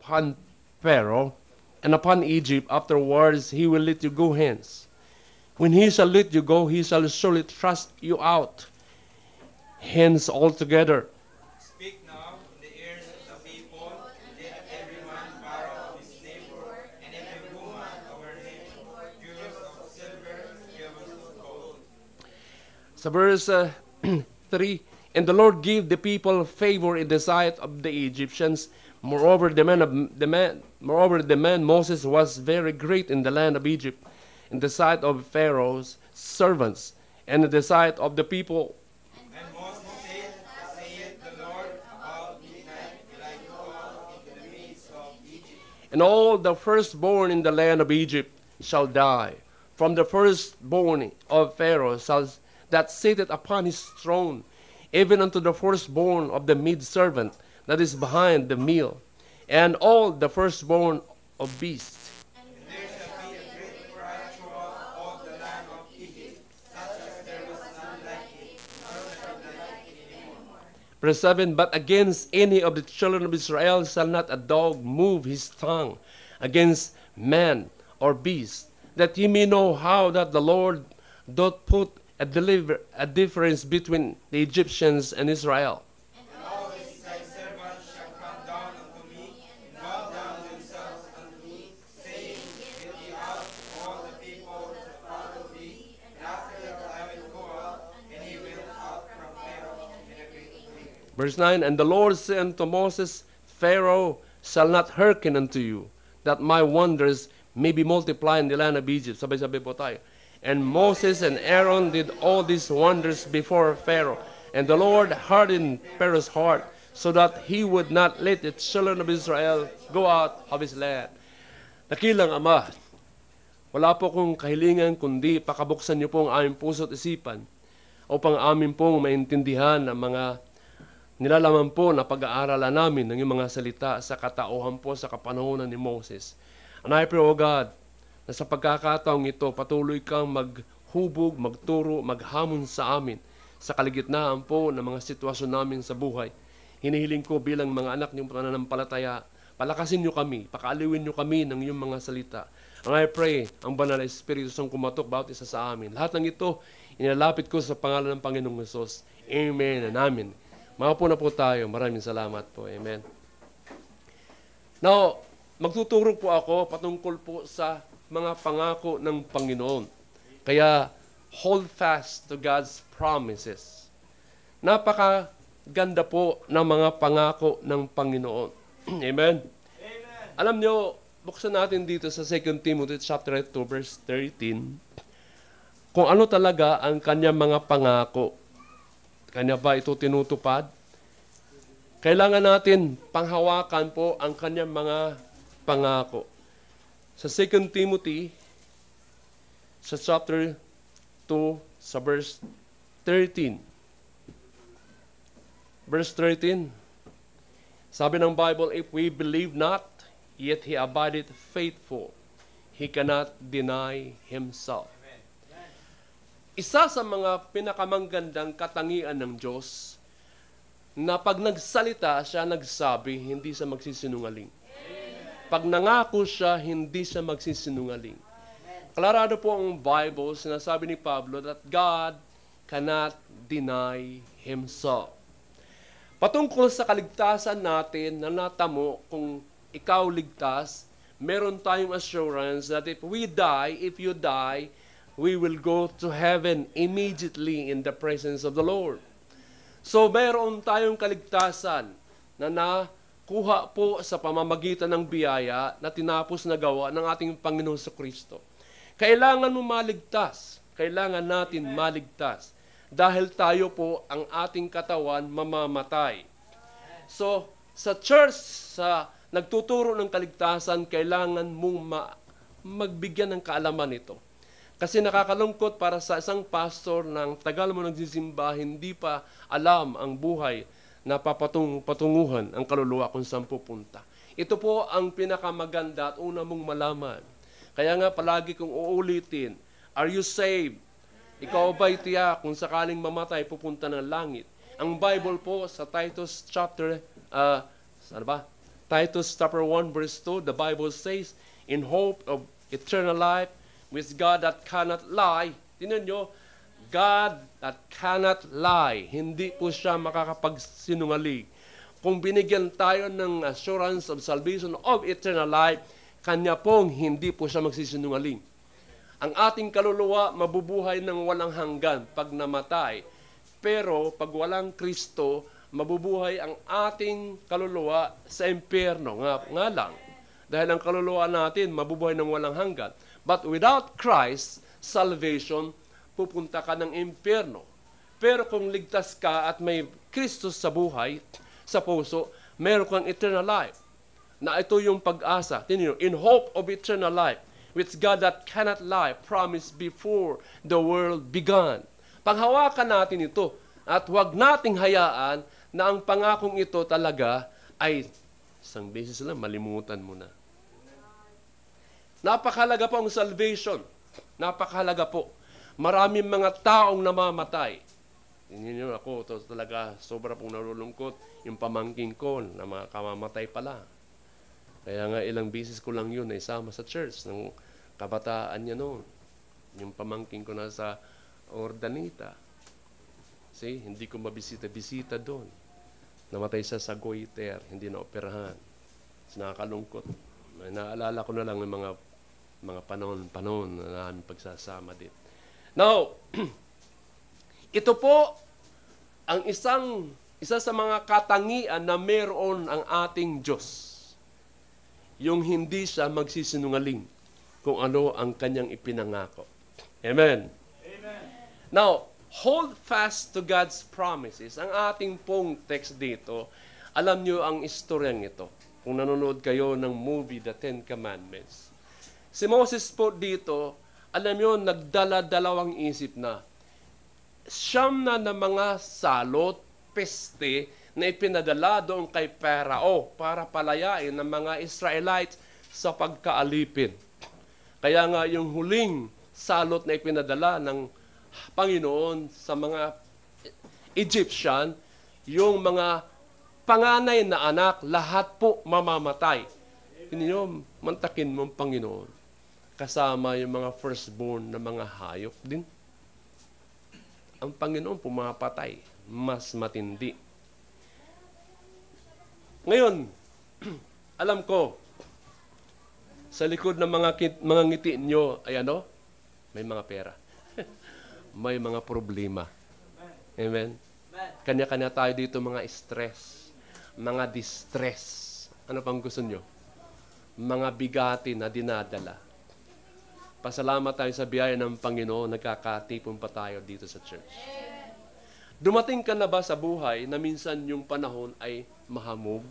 upon Pharaoh and upon Egypt. Afterwards, he will let you go hence. When he shall let you go, he shall surely thrust you out hence altogether. Speak now in the ears of the people, let every man borrow of his neighbor, and every woman of her neighbor, jewels of silver, jewels of gold. Sa verse 3, and the Lord gave the people favor in the sight of the Egyptians. Moreover, the man Moses was very great in the land of Egypt, in the sight of Pharaoh's servants, and in the sight of the people. And Moses said, saith the Lord, about midnight will I go out into the midst of Egypt. And all the firstborn in the land of Egypt shall die, from the firstborn of Pharaoh that sitteth upon his throne, even unto the firstborn of the maidservant that is behind the mill, and all the firstborn of beasts. And there shall be a great cry throughout all the land of Egypt, such as there was none like it, nor shall be like it anymore. Verse 7, but against any of the children of Israel shall not a dog move his tongue against man or beast, that ye may know how that the Lord doth put a difference between the Egyptians and Israel. And all these thy servants shall come down unto me, and bow down themselves unto me, saying, Get thee out, all the people that follow thee, and after that I will go out, and he will out from Pharaoh in a great fleet. Verse 9, and the Lord said unto Moses, Pharaoh shall not hearken unto you, that my wonders may be multiplied in the land of Egypt. Sabay-sabay po tayo. And Moses and Aaron did all these wonders before Pharaoh. And the Lord hardened Pharaoh's heart, so that he would not let the children of Israel go out of his land. Dakilang Ama, wala po kong kahilingan kundi pakabuksan niyo po ang aming puso at isipan upang amin pong maintindihan ang mga nilalaman po na pag-aaralan namin ng iyong mga salita sa katauhan po sa kapanahonan ni Moses. And I pray, O God, na sa pagkakataong ito, patuloy kang maghubog, magturo, maghamon sa amin sa kaligitnaan po ng mga sitwasyon namin sa buhay. Hinihiling ko bilang mga anak niyong pananampalataya, palakasin niyo kami, pakaaliwin niyo kami ng iyong mga salita. And I pray, ang banal na Espiritu Song kumatok bawat isa sa amin. Lahat ng ito, inalapit ko sa pangalan ng Panginoong Hesus. Amen and amen. Makapo na po tayo. Maraming salamat po. Amen. Now, magtuturo po ako patungkol po sa mga pangako ng Panginoon. Kaya, hold fast to God's promises. Napakaganda po ng mga pangako ng Panginoon. Amen? Amen. Alam nyo, buksan natin dito sa 2 Timothy chapter 2 verse 13, kung ano talaga ang kanyang mga pangako. Kanya ba ito tinutupad? Kailangan natin panghawakan po ang kanyang mga pangako. Sa 2 Timothy, sa chapter 2, sa verse 13. Verse 13, sabi ng Bible, if we believe not, yet he abideth faithful. He cannot deny himself. Isa sa mga pinakamanggandang katangian ng Diyos na pag nagsalita siya, nagsabi, hindi siya magsisinungaling. Pag nangako siya, hindi siya magsisinungaling. Klarado po ang Bible, sinasabi ni Pablo that God cannot deny himself. Patungkol sa kaligtasan natin na natamo kung ikaw ligtas, meron tayong assurance that if you die, we will go to heaven immediately in the presence of the Lord. So meron tayong kaligtasan na nakuha po sa pamamagitan ng biyaya na tinapos na gawa ng ating Panginoon sa Kristo. Kailangan mo maligtas. Kailangan natin maligtas. Dahil tayo po ang ating katawan mamamatay. So, sa church, sa nagtuturo ng kaligtasan, kailangan mong magbigyan ng kaalaman ito. Kasi nakakalungkot para sa isang pastor ng tagal mo nagsisimba, hindi pa alam ang buhay na patunguhan ang kaluluwa kung saan pupunta. Ito po ang pinakamaganda at una mong malaman. Kaya nga palagi kong uulitin, are you saved? Ikaw ba'y tiyak kung sakaling mamatay, pupunta ng langit? Ang Bible po sa Titus chapter Titus chapter 1 verse 2, the Bible says, in hope of eternal life, with God that cannot lie. Tingnan nyo, God that cannot lie. Hindi po siya makakapagsinungaling. Kung binigyan tayo ng assurance of salvation of eternal life, kanya pong hindi po siya magsisinungaling. Ang ating kaluluwa mabubuhay ng walang hanggan pag namatay. Pero pag walang Kristo, mabubuhay ang ating kaluluwa sa impyerno. Nga lang. Dahil ang kaluluwa natin mabubuhay ng walang hanggan. But without Christ, salvation, pupunta ka ng impyerno. Pero kung ligtas ka at may Kristo sa buhay, sa puso, meron kang eternal life. Na ito yung pag-asa. In hope of eternal life, which God that cannot lie promised before the world began. Paghawakan natin ito at huwag nating hayaan na ang pangakong ito talaga ay isang beses lang, malimutan mo na. Napakahalaga po ang salvation. Napakahalaga po. Maraming mga taong namamatay. Hindi nyo ako, ito talaga sobra pong nalulungkot. Yung pamangking ko na mga kamamatay pala. Kaya nga ilang beses ko lang yun na isama sa church ng kabataan niya noon. Yung pamangking ko nasa Ordanita. See, hindi ko mabisita-bisita doon. Namatay siya sa goiter, hindi na operahan. Nakakalungkot. Naalala ko na lang ng mga panahon na namin pagsasama din. Now, ito po ang isa sa mga katangian na meron ang ating Diyos. Yung hindi siya magsisinungaling kung ano ang kanyang ipinangako. Amen. Amen. Now, hold fast to God's promises. Ang ating pong text dito, alam nyo ang istoryang ito. Kung nanonood kayo ng movie, The Ten Commandments. Si Moses po dito, alam nyo, nagdala-dalawang isip na. Siyam na mga salot, peste, na ipinadala doon kay Parao para palayain ng mga Israelites sa pagkaalipin. Kaya nga yung huling salot na ipinadala ng Panginoon sa mga Egyptian, yung mga panganay na anak, lahat po mamamatay. Hindi nyo, mantakin mo ang Panginoon. Kasama yung mga firstborn na mga hayop din. Ang Panginoon pumapatay, mas matindi. Ngayon, alam ko, sa likod ng mga ngiti nyo, ay ano? May mga pera. May mga problema. Amen? Kanya-kanya tayo dito mga stress, mga distress. Ano pang gusto nyo? Mga bigati na dinadala. Pasalamat tayo sa biyaya ng Panginoon, nagkakatipon pa tayo dito sa church. Dumating ka na ba sa buhay na minsan yung panahon ay mahamog?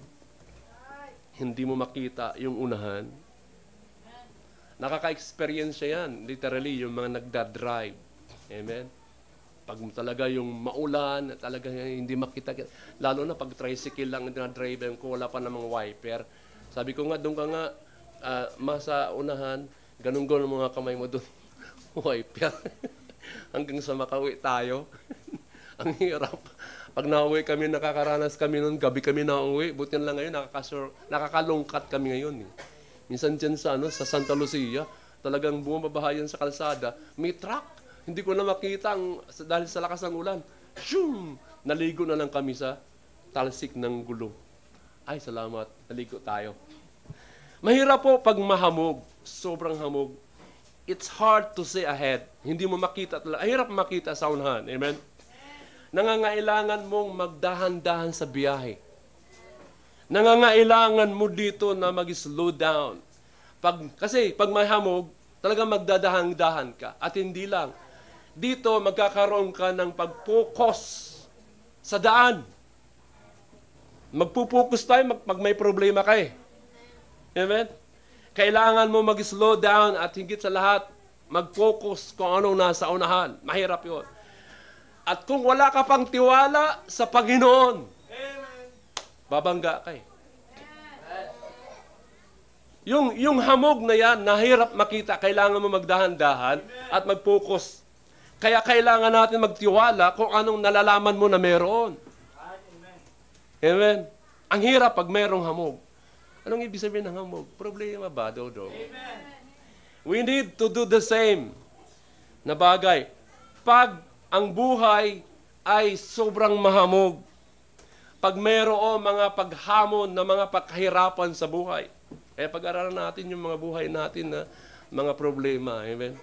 Hindi mo makita yung unahan? Nakaka-experience yan, literally, yung mga nagda-drive. Amen? Pag talaga yung maulan, talaga hindi makita. Lalo na pag tricycle lang na drive ko, wala pa namang wiper. Sabi ko nga, doon ka nga, masa unahan, ganun-ganun mga kamay mo doon. Wiper. Hanggang sa makauwi tayo. Ang hirap. Pag nauwi kami, nakakaranas kami noon, gabi kami nauwi. Buti lang ngayon, nakakalungkat kami ngayon. Eh. Minsan dyan sa Santa Lucia, talagang bumabahayan sa kalsada, may truck. Hindi ko na makita dahil sa lakas ng ulan. Shum! Naligo na lang kami sa talsik ng gulong. Ay, salamat. Naligo tayo. Mahirap po pag mahamog. Sobrang hamog. It's hard to see ahead. Hindi mo makita talaga. Hirap makita sa unahan. Amen? Nangangailangan mong magdahan-dahan sa biyahe. Nangangailangan mo dito na mag-slow down. Kasi pag may hamog, talagang magdadahan-dahan ka. At hindi lang. Dito, magkakaroon ka ng pag-focus sa daan. Magpupokus tayo pag may problema ka eh. Amen? Kailangan mo mag-slow down at higit sa lahat, mag-focus kung anong nasa unahan. Mahirap yun. At kung wala ka pang tiwala sa Panginoon, babangga ka eh. Yung hamog na yan, nahirap makita, kailangan mo magdahan-dahan at mag-focus. Kaya kailangan natin magtiwala kung anong nalalaman mo na meron. Amen. Ang hirap pag merong hamog. Anong ibig sabihin ng hamog? Problema ba, Dodo? We need to do the same na bagay. Pag ang buhay ay sobrang mahamog, pag mayroong mga paghamon na mga pagkahirapan sa buhay, kaya pag-aralan natin yung mga buhay natin na mga problema. Amen?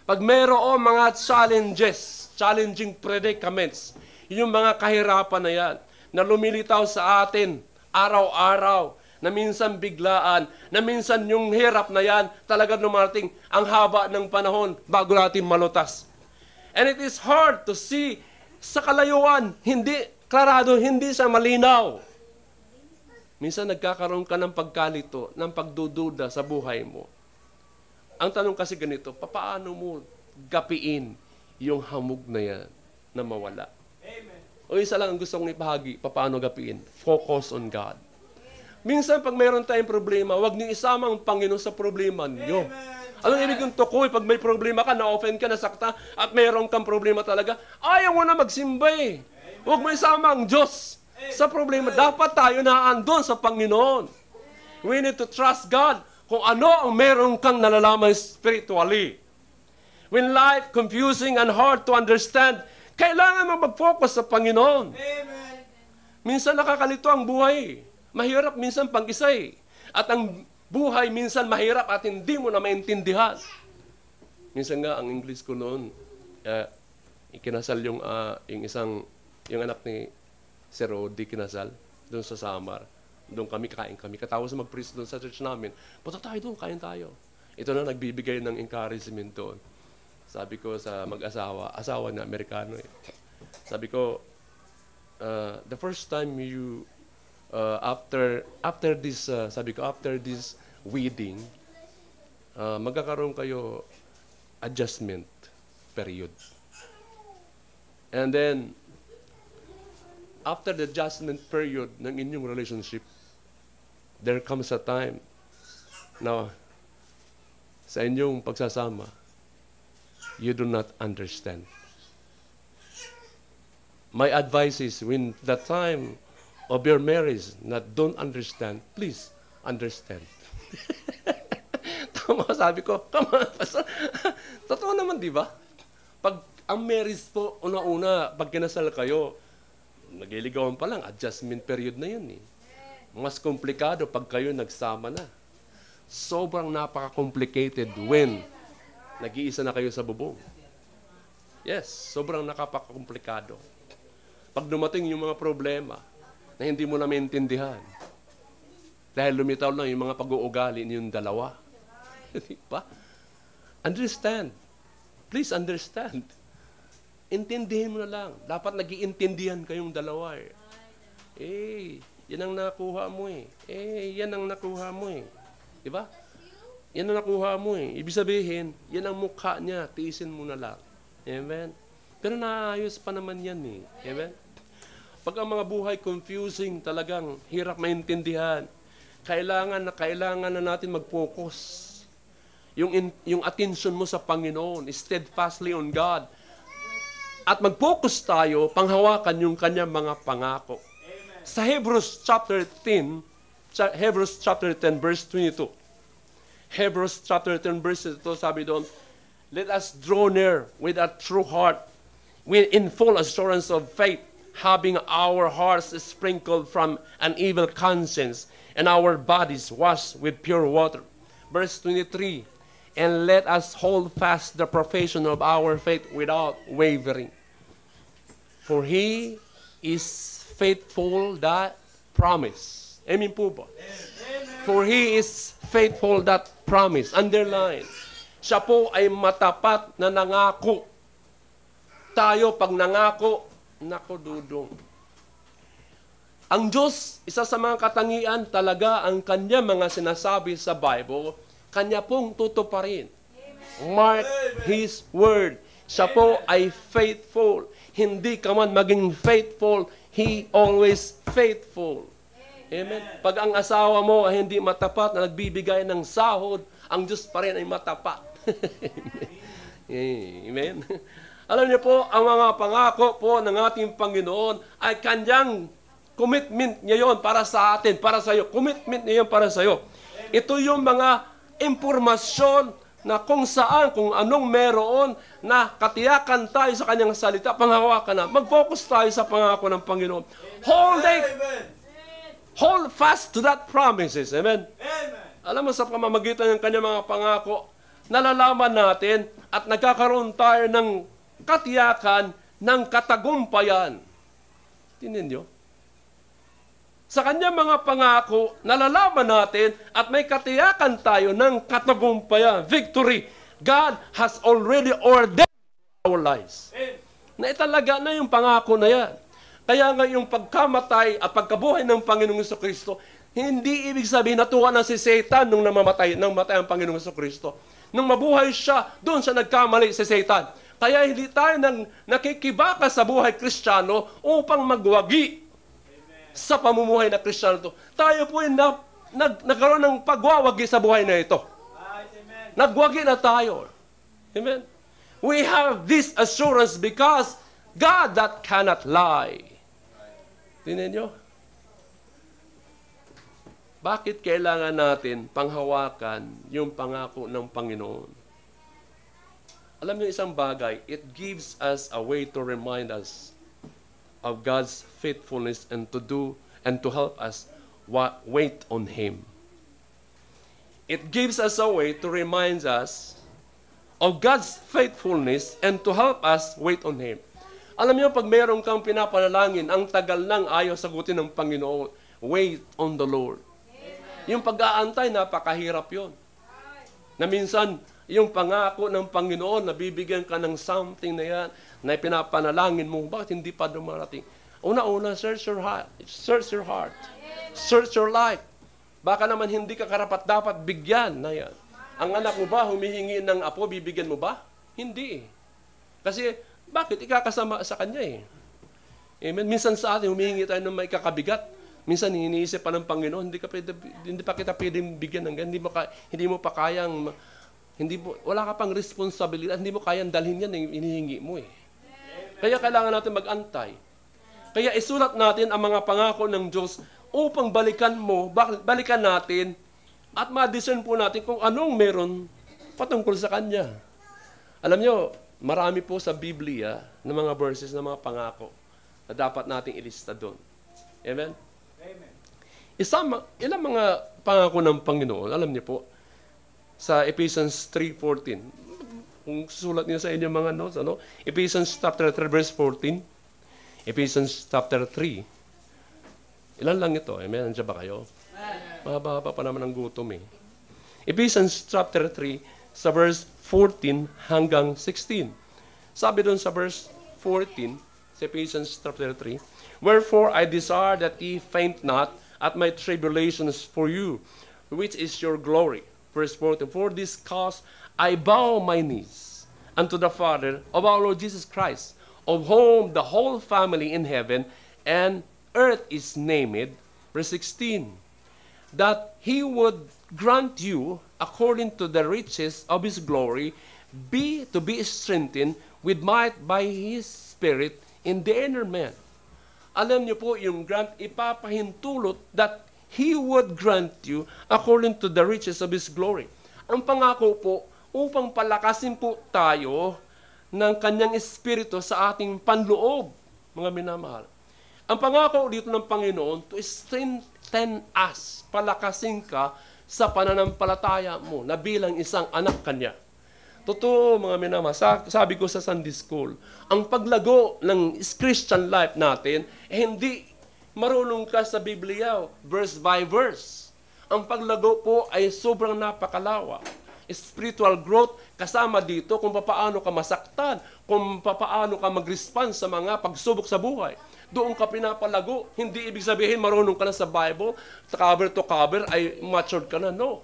Pag mayroong mga challenges, challenging predicaments, yung mga kahirapan na yan, na lumilitaw sa atin araw-araw, na minsan biglaan, na minsan yung hirap na yan, talaga lumarating ang haba ng panahon bago natin malutas. And it is hard to see sa kalayuan, hindi klarado, hindi siya malinaw. Minsan nagkakaroon ka ng pagkalito, ng pagdududa sa buhay mo. Ang tanong kasi ganito, paano mo gapiin yung hamog na yan na mawala? Amen. O isa lang ang gusto kong ipahagi, paano gapiin? Focus on God. Minsan pag mayroon tayong problema, huwag niyo isama ang Panginoon sa problema niyo. Anong ibig yung tukoy? Pag may problema ka, na-offend ka, nasakta, at mayroon kang problema talaga, ayaw mo na magsimba eh. Huwag mo isama ang Diyos sa problema. Dapat tayo na andun sa Panginoon. We need to trust God kung ano ang meron kang nalalaman spiritually. When life confusing and hard to understand, kailangan mo mag-focus sa Panginoon. Amen. Minsan nakakalito ang buhay. Mahirap minsan pag-isay. At ang buhay minsan mahirap at hindi mo na maintindihan. Minsan nga, ang English ko noon, ikinasal yung anak ni Sir Rodi, kinasal, doon sa Samar. Doon kain kami. Katapos mag-preach doon sa church namin, punta tayo doon, kain tayo. Ito na nagbibigay ng encouragement doon. Sabi ko sa mag-asawa, asawa na Amerikano eh. Sabi ko, the first time you, after this wedding, magkakaroon kayo adjustment period. And then, after the adjustment period ng inyong relationship, there comes a time na sa inyong pagsasama, you do not understand. My advice is, when the time of your marriage na don't understand, please understand. Tama, sabi ko, come on, pastor. Totoo naman, di ba? Pag ang marriage po, una-una, pag kinasal kayo, nagliligawan pa lang, adjustment period na yun eh. Mas komplikado pag kayo nagsama na. Sobrang napaka-complicated when nag-iisa na kayo sa bubong. Yes, sobrang nakapaka-komplikado. Pag dumating yung mga problema na hindi mo na maintindihan, dahil lumitaw lang yung mga pag-uugali niyong dalawa. Di ba? Understand. Please understand. Intindihin mo na lang. Dapat nag-iintindihan kayong dalawa eh. Yan ang nakuha mo eh. Yan ang nakuha mo eh. Di ba? Yan ang nakuha mo eh. Ibig sabihin, yan ang mukha niya. Tiisin mo na lang. Amen? Pero naayos pa naman yan eh. Amen? Pag ang mga buhay confusing, talagang hirap maintindihan, kailangan na natin mag-focus. Yung attention mo sa Panginoon, steadfastly on God. At mag-focus tayo, panghawakan yung kanyang mga pangako. Amen. Sa Hebrews chapter 10, verse 22. Hebrews chapter 10, verse 22, sabi doon, let us draw near with a true heart, in full assurance of faith, having our hearts sprinkled from an evil conscience, and our bodies washed with pure water. Verse 23, and let us hold fast the profession of our faith without wavering. For He is faithful that promise. Amen po ba? For He is faithful that promise. Underline. Siya po ay matapat na nangako. Tayo pag nangako, nako dudong. Ang Diyos, isa sa mga katangian talaga ang kanya mga sinasabi sa Bible, kanya pong tutuparin. Mark His word. Siya po ay faithful. Hindi ka man maging faithful, He always faithful. Amen. Pag ang asawa mo ay hindi matapat na nagbibigay ng sahod, ang Diyos pa rin ay matapat. Amen. Alam niyo po, ang mga pangako po ng ating Panginoon ay kanyang Commitment niya yun para sa atin, para sa iyo. Commitment niya yun para sa iyo. Ito yung mga impormasyon na kung saan, kung anong meron na katiyakan tayo sa kanyang salita, panghawakan na. Mag-focus tayo sa pangako ng Panginoon. Hold fast to that promises. Amen? Alam mo, sa pamamagitan ng kanyang mga pangako, nalalaman natin at nagkakaroon tayo ng katiyakan ng katagumpayan. Tingnan niyo? Sa kanyang mga pangako, nalalaman natin at may katiyakan tayo ng katagumpayan, victory. God has already ordained our lives. Na italaga na yung pangako na yan. Kaya nga yung pagkamatay at pagkabuhay ng Panginoong Jesucristo, hindi ibig sabihin natuwa na si Satan nung namatay ang Panginoong Jesucristo. Nung mabuhay siya, doon siya nagkamali si Satan. Kaya hindi tayo nakikibaka sa buhay Kristiyano upang magwagi sa pamumuhay na Kristiyano to. Tayo po yung nagkaroon ng pagwawagi sa buhay na ito. Nagwagi na tayo. Amen? We have this assurance because God that cannot lie. Tingnan nyo? Bakit kailangan natin panghawakan yung pangako ng Panginoon? Alam niyo isang bagay, it gives us a way to remind us of God's faithfulness and to help us wait on Him. It gives us a way to remind us of God's faithfulness and to help us wait on Him. Alam niyo, pag mayroon kang pinapanalangin, ang tagal nang ayaw sagutin ng Panginoon, wait on the Lord. Yung pag-aantay, napakahirap yun. Na minsan, yung pangako ng Panginoon, nabibigyan ka ng something na yan, na pinapanalangin mo, bakit hindi pa dumarating? Una-una, search your heart. Search your heart. Search your life. Baka naman hindi ka karapat-dapat bigyan na yan. Ang anak mo ba, humihingi ng apo, bibigyan mo ba? Hindi. Kasi, bakit? Ikakasama sa kanya eh. Amen? Minsan sa atin, humihingi tayo ng may kakabigat. Minsan, iniisip pa ng Panginoon, hindi pa kita pwedeng bigyan ng ganyan. Hindi mo pa kayang, wala ka pang responsibilidad, hindi mo kayang dalhin yan yung inihingi mo eh. Kaya kailangan natin mag-antay. Kaya isulat natin ang mga pangako ng Diyos upang balikan natin at ma-discern po natin kung anong meron patungkol sa Kanya. Alam nyo, marami po sa Biblia ng mga verses ng mga pangako na dapat nating ilista doon. Amen? Amen. Ilang mga pangako ng Panginoon, alam niyo po, sa Ephesians 3:14. Kung susulat niyo sa inyong mga notes, Ephesians chapter 3 verse 14. Ephesians chapter 3. Ilan lang ito? Amen? Nandiyan ba kayo? Mahaba-haba pa naman ang gutom eh. Ephesians chapter 3 sa verse 14 hanggang 16. Sabi doon sa verse 14, sa Ephesians chapter 3, wherefore I desire that ye faint not at my tribulations for you, which is your glory. Verse 14, for this cause I bow my knees unto the Father of our Lord Jesus Christ, of whom the whole family in heaven and earth is named. Verse 16, that He would grant you, according to the riches of His glory, to be strengthened with might by His Spirit in the inner man. Alam niyo po, yung grant, ipapahintulot that He would grant you according to the riches of His glory. Ang pangako po, upang palakasin po tayo ng Kanyang Espiritu sa ating panloob, mga minamahal. Ang pangako dito ng Panginoon, to strengthen us, palakasin ka sa pananampalataya mo na bilang isang anak Kanya. Totoo, mga minamahal, sabi ko sa Sunday School, ang paglago ng Christian life natin, hindi marunong ka sa Biblia, verse by verse. Ang paglago po ay sobrang napakalawa. Spiritual growth, kasama dito kung paano ka masaktan, kung paano ka mag-respond sa mga pagsubok sa buhay. Doon ka pinapalago. Hindi ibig sabihin marunong ka na sa Bible, cover to cover, ay matured ka na. No.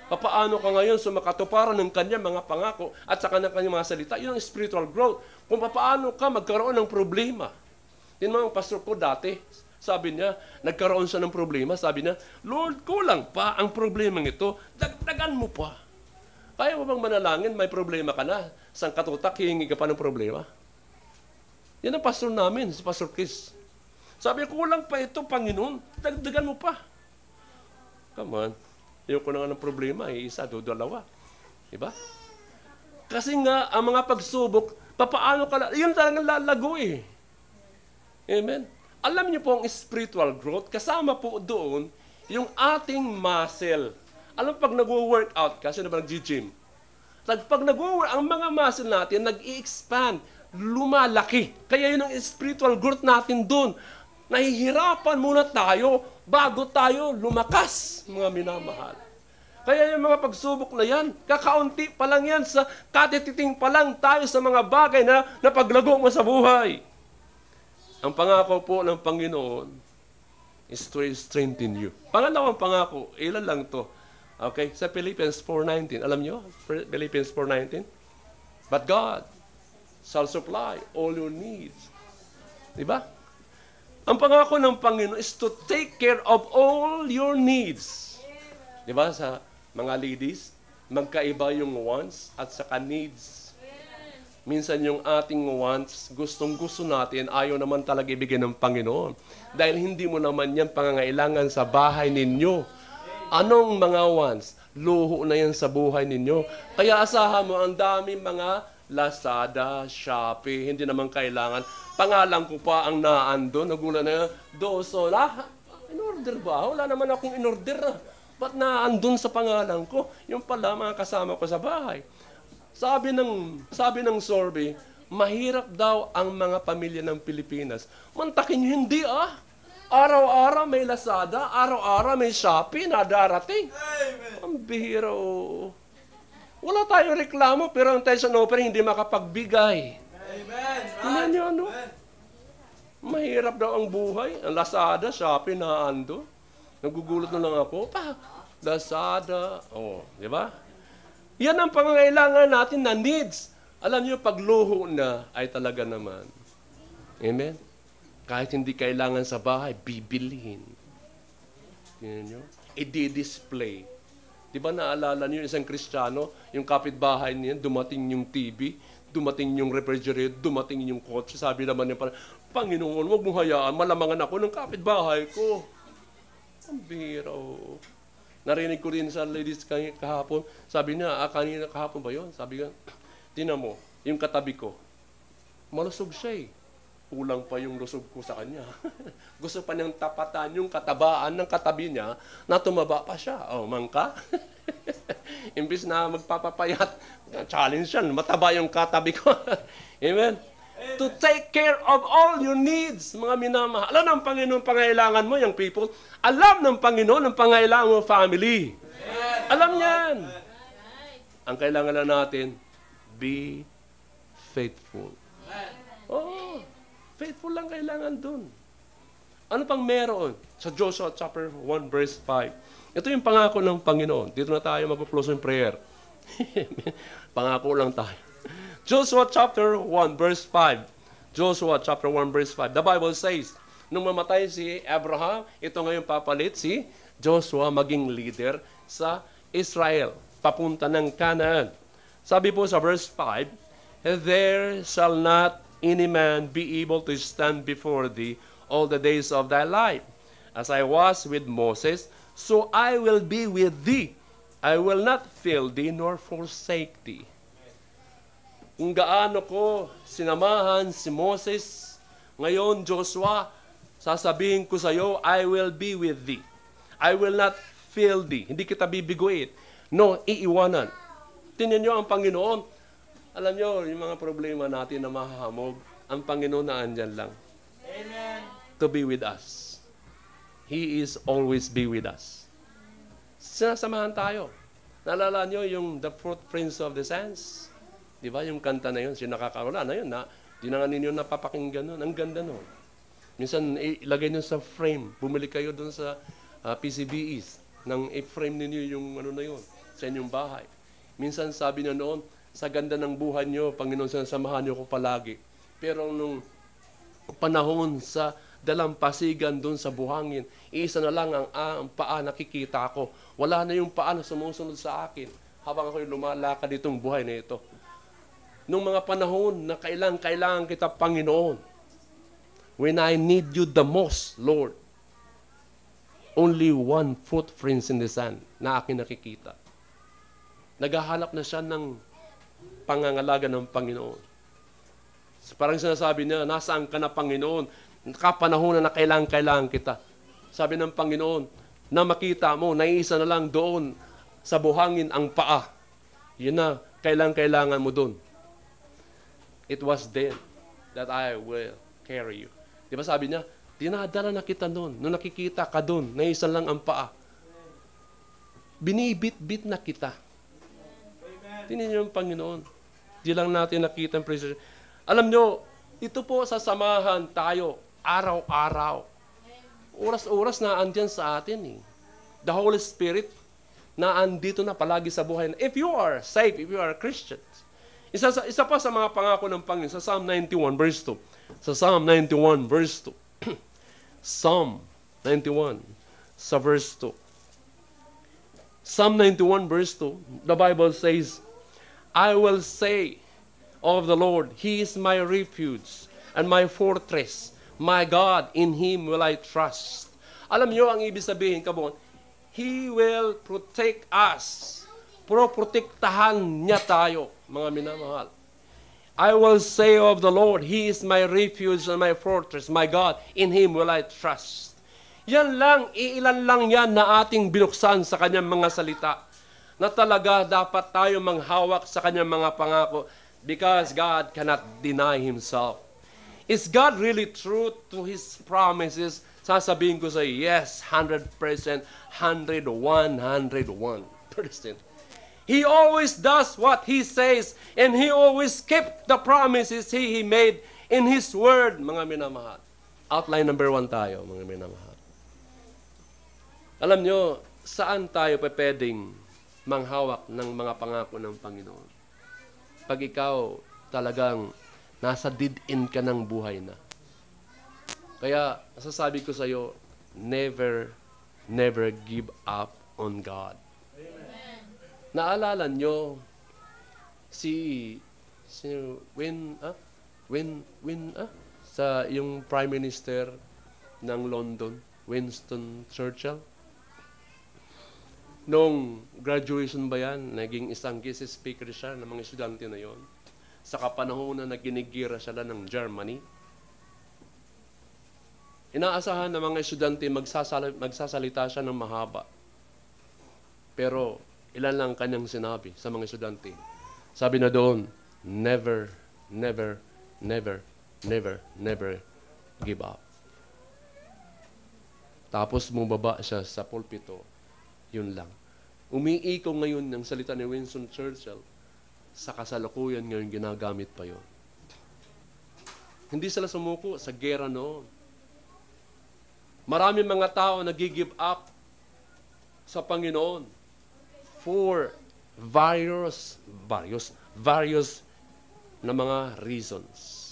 Paano ka ngayon sumakatuparan ng kanyang mga pangako at sa kanyang mga salita. Yun ang spiritual growth. Kung paano ka magkaroon ng problema. Yun mga pastor ko dati, sabi niya, nagkaroon siya ng problema. Sabi niya, Lord, kulang pa ang problemang ito. Dagdagan mo pa. Kaya mo bang manalangin, may problema ka na? Sang katutak, hihingi ka pa ng problema? Yan ang pastor namin, si Pastor Chris. Sabi, kulang pa ito, Panginoon. Dagdagan mo pa. Come on. Ayoko na nga ng problema. Isa, dalawa. Diba? Kasi nga, ang mga pagsubok, papaano ka, yun talagang lalago eh. Amen? Alam niyo po ang spiritual growth, kasama po doon, yung ating muscle. Alam pag nag-workout ka, sino ba nag-gym? Pag nag-workout, ang mga muscle natin, nag-i-expand, lumalaki. Kaya yun ang spiritual growth natin doon. Nahihirapan muna tayo bago tayo lumakas, mga minamahal. Kaya yung mga pagsubok na yan, kakaunti pa lang yan, sa katititing pa lang tayo sa mga bagay na napaglago mo sa buhay. Ang pangako po ng Panginoon is to strengthen you. Pangalawang pangako, ilan lang to? Okay, sa Philippians 4:19. Alam nyo? Philippians 4:19. But God shall supply all your needs. Diba? Ang pangako ng Panginoon is to take care of all your needs. Diba? Sa mga ladies, magkaiba yung wants at saka needs. Minsan yung ating wants, gustong-gusto natin, ayaw naman talaga ibigay ng Panginoon. Dahil hindi mo naman yan pangangailangan sa bahay ninyo. Anong mga wants? Luho na yan sa buhay ninyo. Kaya asahan mo, ang daming mga Lazada, Shopee, hindi naman kailangan. Pangalan ko pa ang naandun, nagulat na yan, doso, in-order ba? Wala naman akong in-order. Ba't naandun sa pangalan ko? Yung pala, mga kasama ko sa bahay. Sabi ng survey, mahirap daw ang mga pamilya ng Pilipinas. Mantakin nyo, hindi Araw-araw may Lazada, araw-araw may Shopee na darating. Ang bihira. Wala tayong reklamo, pero ang tayo sa offering hindi makapagbigay. Amen. Nyo, ano? Mahirap daw ang buhay. Ang Lazada, Shopee na ando. Nagugulat na lang ako. Lazada. Di ba? Yan ang pangangailangan natin na needs. Alam niyo, pagluho na ay talaga naman. Amen? Kahit hindi kailangan sa bahay, bibilihin. Yan nyo? I-display. Di ba naalala niyo isang Kristiyano, yung kapitbahay niya, dumating yung TV, dumating yung refrigerator, dumating yung kotse. Sabi naman niya, Panginoon, huwag mong hayaan, malamangan ako ng kapitbahay ko. Ang biro. Narinig ko rin sa ladies kahapon. Sabi niya, kanina kahapon ba yun? Sabi nga, tinan mo, yung katabi ko, malusog siya eh. Kulang pa yung lusog ko sa kanya. Gusto pa niyang tapatan yung katabaan ng katabi niya na tumaba pa siya. Mangka? Imbis na magpapapayat, challenge yan, mataba yung katabi ko. Amen? To take care of all your needs, mga minamahal. Alam ng Panginoon pangailangan mo, yung people. Alam ng Panginoon ang pangailangan mo, family. Alam niyan. Ang kailangan lang natin, be faithful. Faithful lang kailangan dun. Ano pang meron? Sa Joshua chapter 1 verse 5. Ito yung pangako ng Panginoon. Dito na tayo mag-close in prayer. Pangako lang tayo. Joshua chapter 1 verse 5. Joshua chapter 1 verse 5. The Bible says, nung mamatay si Abraham, ito ngayon papalit si Joshua maging leader sa Israel, papunta ng Canaan. Sabi po sa verse 5, there shall not any man be able to stand before thee all the days of thy life. As I was with Moses, so I will be with thee. I will not fail thee nor forsake thee. Kung gaano ko sinamahan si Moses, ngayon Joshua, sasabihin ko sa iyo, I will be with thee. I will not fail thee. Hindi kita bibiguin. No, iiwanan. Tingnan niyo ang Panginoon. Alam niyo, yung mga problema natin na mahahamog, ang Panginoon na andyan lang. Amen. To be with us. He is always be with us. Sinasamahan tayo. Naalala niyo yung The Footprints of the Saints? Di ba? Yung kanta na yun, sinakakaroon na yun, di na nga ninyo napapakinggan nun. Ang ganda nun. Minsan, ilagay nyo sa frame. Bumili kayo dun sa PCBEs. Nang i-frame ninyo yung ano na yun, sa inyong bahay. Minsan, sabi na noon, sa ganda ng buhay nyo, Panginoon, sinasamahan nyo ko palagi. Pero nung panahon sa dalampasigan dun sa buhangin, isa na lang ang paa nakikita ko. Wala na yung paa na sumusunod sa akin habang ako'y lumalakad itong buhay na ito. Nung mga panahon na kailangan kita, Panginoon, when I need you the most, Lord, only one footprints in the sand na aking nakikita. Naghahanap na siya ng pangangalaga ng Panginoon. Parang sinasabi niya, nasaan ka na, Panginoon? Kapanahonan na kailangan kita. Sabi ng Panginoon, na makita mo, naiisa na lang doon sa buhangin ang paa. Yun na, kailangan mo doon. It was then that I will carry you. Di ba sabi niya, dinadala na kita doon. Nung nakikita ka doon, naiisa lang ang paa. Binibit-bit na kita. Tingnan niyo yung Panginoon. Di lang natin nakita ang presence. Alam nyo, ito po sa samahan tayo, araw-araw. Oras-oras na andyan sa atin eh. The Holy Spirit na andito na palagi sa buhay. If you are saved, if you are Christians. Isa pa sa mga pangako ng Panginoon, sa Psalm 91 verse 2. Sa Psalm 91 verse 2. Psalm 91 sa verse 2. Psalm 91 verse 2, the Bible says, I will say of the Lord, He is my refuge and my fortress. My God, in Him will I trust. Alam niyo ang ibig sabihin, kabon, He will protect us. Protektahan niya tayo, mga minamahal. I will say of the Lord, He is my refuge and my fortress. My God, in Him will I trust. Yan lang, iilan lang yan na ating binuksan sa kanyang mga salita. Na talaga dapat tayo manghawak sa kanyang mga pangako because God cannot deny Himself. Is God really true to His promises? Sasabihin ko sa yes, 100%, 101%. He always does what He says and He always kept the promises He made in His Word, mga minamahal. Outline number 1 tayo, mga minamahal. Alam nyo, saan tayo pwedeng manghawak ng mga pangako ng Panginoon? Pag ikaw talagang nasa dead-end ka ng buhay na. Kaya, nasasabi ko sa iyo, never give up on God. Amen. Naalala nyo, sa yung Prime Minister ng London, Winston Churchill, nung graduation ba yan, naging isang guest speaker siya ng mga estudyante na yon. Sa kapanahon na ginigira siya ng Germany, inaasahan ng mga estudyante magsasalita siya ng mahaba. Pero ilan lang kanyang sinabi sa mga estudyante. Sabi na doon, never give up. Tapos bumaba siya sa pulpito, yun lang. Umiiko ngayon ng salita ni Winston Churchill, sa kasalukuyan ngayon ginagamit pa yon. Hindi sila sumuko sa gera noon. Maraming mga tao nag-give up sa Panginoon for various na mga reasons.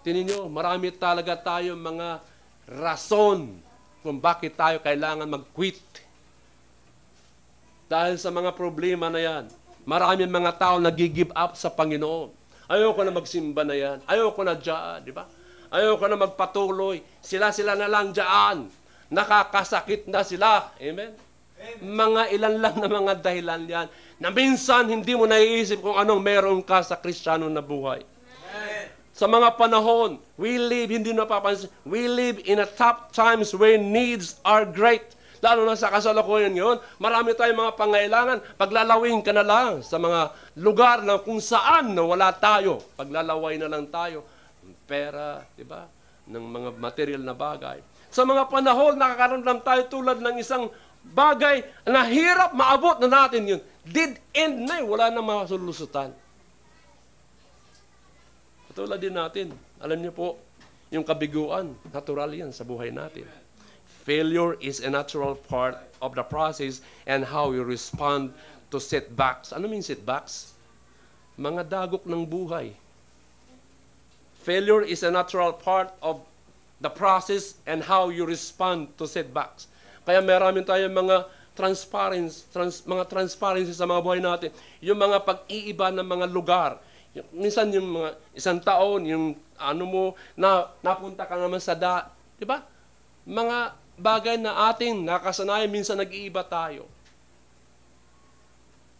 Tingnan nyo, marami talaga tayo mga rason kung bakit tayo kailangan mag-quit. Dahil sa mga problema na yan, maraming mga tao nag-give up sa Panginoon. Ayoko na magsimba na yan. Ayoko na dyan, di ba? Ayoko na magpatuloy. Sila na lang dyan. Nakakasakit na sila. Amen? Mga ilan lang na mga dahilan yan na minsan hindi mo naiisip kung anong meron ka sa Kristiyano na buhay. Amen. Sa mga panahon, we live in a tough times where needs are great. Lalo na sa kasalukuyan ngayon, marami tayong mga pangailangan. Paglalawin ka na lang sa mga lugar na kung saan na wala tayo. Paglalaway na lang tayo. Pera, di ba? Ng mga material na bagay. Sa mga panahon, nakakaramdam tayo tulad ng isang bagay na hirap maabot na natin yun. Dead end na wala na masulusutan. Katulad din natin, alam niyo po, yung kabiguan, natural yan sa buhay natin. Failure is a natural part of the process and how we respond to setbacks. Ano mean setbacks? Mga dagok ng buhay. Failure is a natural part of the process and how you respond to setbacks. Kaya maraming tayong mga transparency sa mga buhay natin. Yung mga pag-iiba ng mga lugar, Minsan yung mga isang taon, yung ano mo, napunta ka naman sa di ba? Mga bagay na ating nakasanayan, minsan nag-iiba tayo.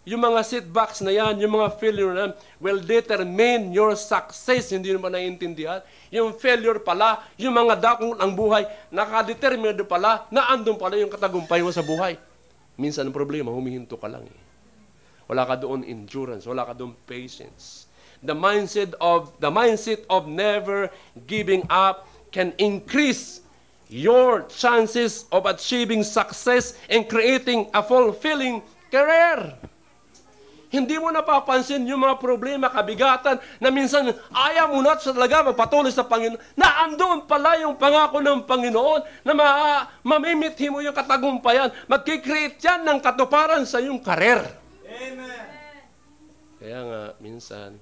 Yung mga setbacks na yan, yung mga failure na yan, will determine your success. Hindi naman naiintindihan. Yung failure pala, yung mga dakong ng buhay, nakadetermine pala, na andun pala yung katagumpay mo sa buhay. Minsan ang problema, humihinto ka lang eh. Wala ka doon endurance, wala ka doon patience. The mindset of never giving up can increase your chances of achieving success and creating a fulfilling career. Hindi mo napapansin yung mga problema, kabigatan, na minsan ayaw mo na talaga magpatuloy sa Panginoon, na andun pala yung pangako ng Panginoon, na mamimithi mo yung katagumpayan, magkikreate yan ng katuparan sa iyong career. Amen. Kaya nga, minsan,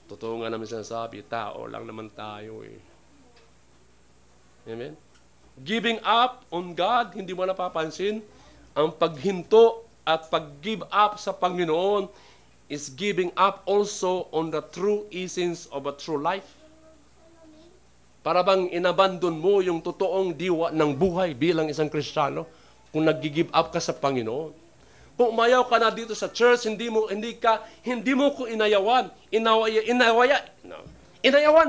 totoo nga naman sinasabi, tao lang naman tayo eh. Amen? Giving up on God, hindi mo napapansin, ang paghinto at pag-give up sa Panginoon is giving up also on the true essence of a true life. Para bang inabandon mo yung totoong diwa ng buhay bilang isang Kristiyano kung nag-give up ka sa Panginoon. Kung umayaw ka na dito sa church, hindi mo ko inayawan. Inayawan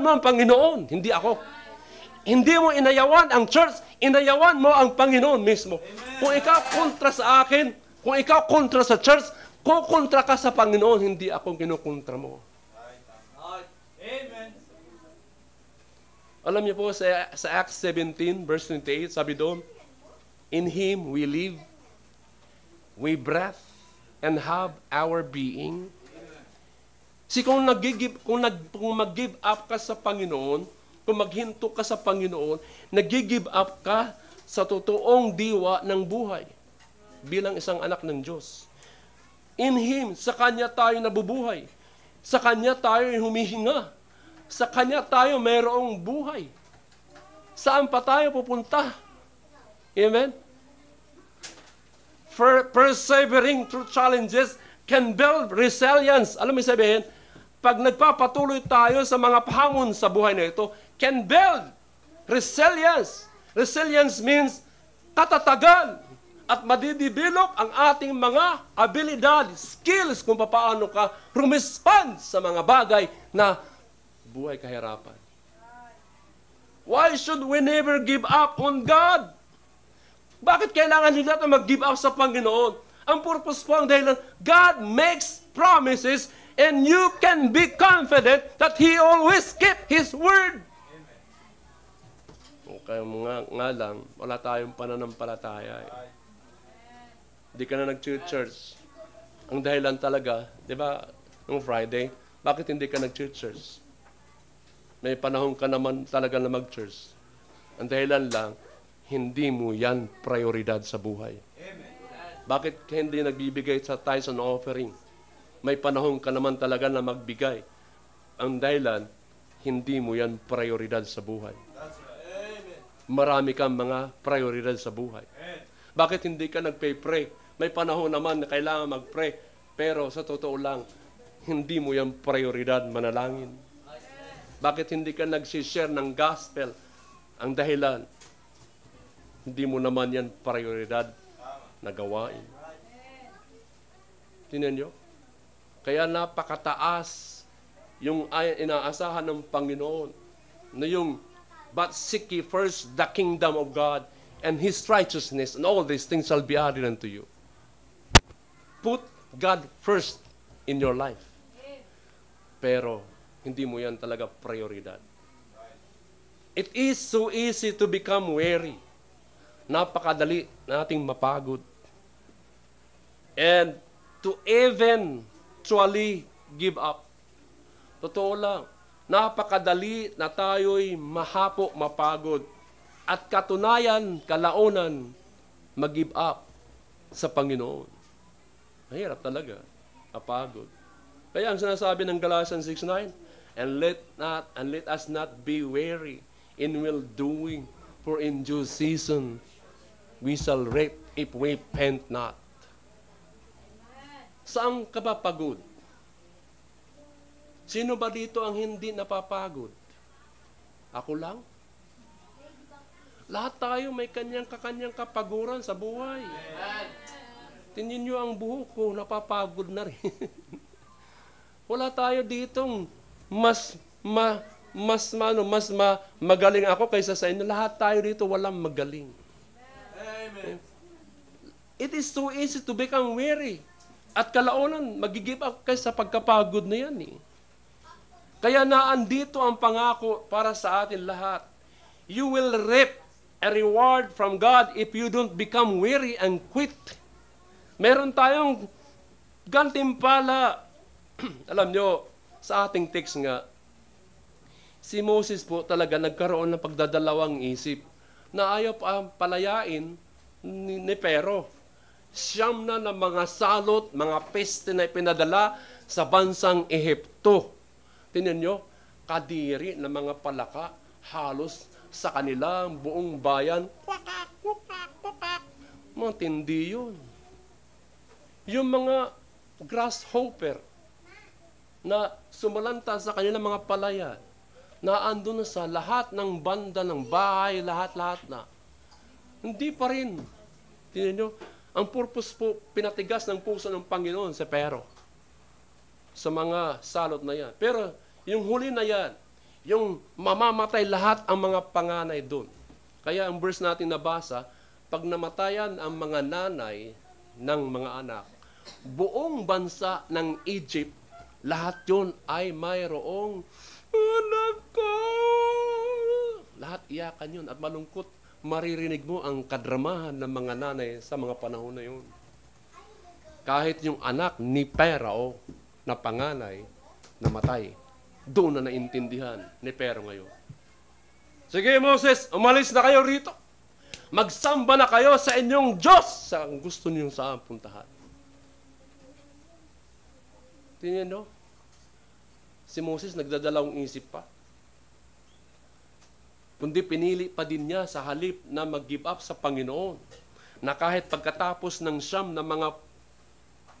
mo ang Panginoon, hindi ako. Hindi mo inayawan ang church, inayawan mo ang Panginoon mismo. Kung ikaw kontra sa akin, kung ikaw kontra sa church, kukontra ka sa Panginoon, hindi ako kinukontra mo. Amen. Alam niyo po, sa Acts 17, verse 28, sabi doon, in Him we live, we breathe, and have our being. Kung mag-give up ka sa Panginoon, kung maghinto ka sa Panginoon, nag-give up ka sa totoong diwa ng buhay bilang isang anak ng Diyos. In Him, sa Kanya tayo nabubuhay. Sa Kanya tayo humihinga. Sa Kanya tayo mayroong buhay. Saan pa tayo pupunta? Amen? Persevering through challenges can build resilience. Alam mo sabihin, pag nagpapatuloy tayo sa mga pahamon sa buhay na ito, can build resilience. Resilience means katatagan at madidevelop ang ating mga abilidad, skills kung paano ka rumispan sa mga bagay na buhay kahirapan. Why should we never give up on God? Bakit kailangan hindi natin mag-give up sa Panginoon? Ang purpose po ang dahilan, God makes promises and you can be confident that He always keep His word. Kaya nga lang, wala tayong pananampalataya. Hindi ka na nag-church. Ang dahilan talaga, di ba, nung Friday, bakit hindi ka nag-church? May panahon ka naman talaga na mag-church. Ang dahilan lang, hindi mo yan prioridad sa buhay. Bakit hindi nagbibigay sa tithes and offering? May panahon ka naman talaga na magbigay. Ang dahilan, hindi mo yan prioridad sa buhay. Marami kang mga prioridad sa buhay. Bakit hindi ka nagpay-pray? May panahon naman na kailangan mag-pray. Pero sa totoo lang, hindi mo yan prioridad manalangin. Bakit hindi ka nag-share ng gospel? Ang dahilan, hindi mo naman yan prioridad na gawain. Tingnan nyo? Kaya napakataas yung inaasahan ng Panginoon na yung but seek ye first the kingdom of God and His righteousness, and all these things shall be added unto you. Put God first in your life. Pero hindi mo yan talaga prioridad. It is so easy to become weary. Napakadali nating mapagod. And to eventually give up. Totoo lang. Napakadali na tayo'y mahapo, mapagod. At katunayan, kalaunan, mag-give up sa Panginoon. Mahirap talaga. Mapagod. Kaya ang sinasabi ng Galatians 6:9, and let us not be weary in well-doing, for in due season we shall reap if we faint not. Saan ka ba pagod? Sino ba dito ang hindi napapagod? Ako lang? Lahat tayo may kakanyang kapaguran sa buhay. Tingnan nyo ang buhok ko, napapagod na rin. Wala tayo ditong mas magaling ako kaysa sa inyo. Lahat tayo dito walang magaling. Amen. It is so easy to become weary. At kalaunan, mag-give up kayo sa pagkapagod na yan eh. Kaya naandito ang pangako para sa atin lahat. You will reap a reward from God if you don't become weary and quit. Meron tayong gantimpala. Alam nyo, sa ating text nga, si Moses po talaga nagkaroon ng pagdadalawang isip na ayaw pa palayain ni Pero. Siyam na ng mga salot, mga peste na ipinadala sa bansang Ehipto. Tingnan nyo, kadiri ng mga palaka, halos sa kanilang buong bayan. Kwakak, kwakak, kwakak. Matindi yun. Yung mga grasshopper na sumalanta sa kanilang mga palayan, na ando na sa lahat ng banda ng bahay, lahat-lahat na. Hindi pa rin. Tingnan nyo, ang purpose po, pinatigas ng puso ng Panginoon sa Pero. Sa mga salot na yan. Pero yung huli na yan, yung mamamatay lahat ang mga panganay doon. Kaya ang verse natin nabasa, pag namatayan ang mga nanay ng mga anak, buong bansa ng Egypt, lahat yun ay mayroong anak ko. Lahat iyakan yun at malungkot. Maririnig mo ang kadramahan ng mga nanay sa mga panahon na yun. Kahit yung anak ni Pero na panganay, namatay. Doon na naintindihan ni Pero ngayon. Sige Moses, umalis na kayo rito. Magsamba na kayo sa inyong Diyos sa ang gusto niyong saan puntahan. Tingnan nyo, si Moses nagdadalawang isip pa. Kundi pinili pa din niya sa halip na mag-give up sa Panginoon. Na kahit pagkatapos ng siyam na mga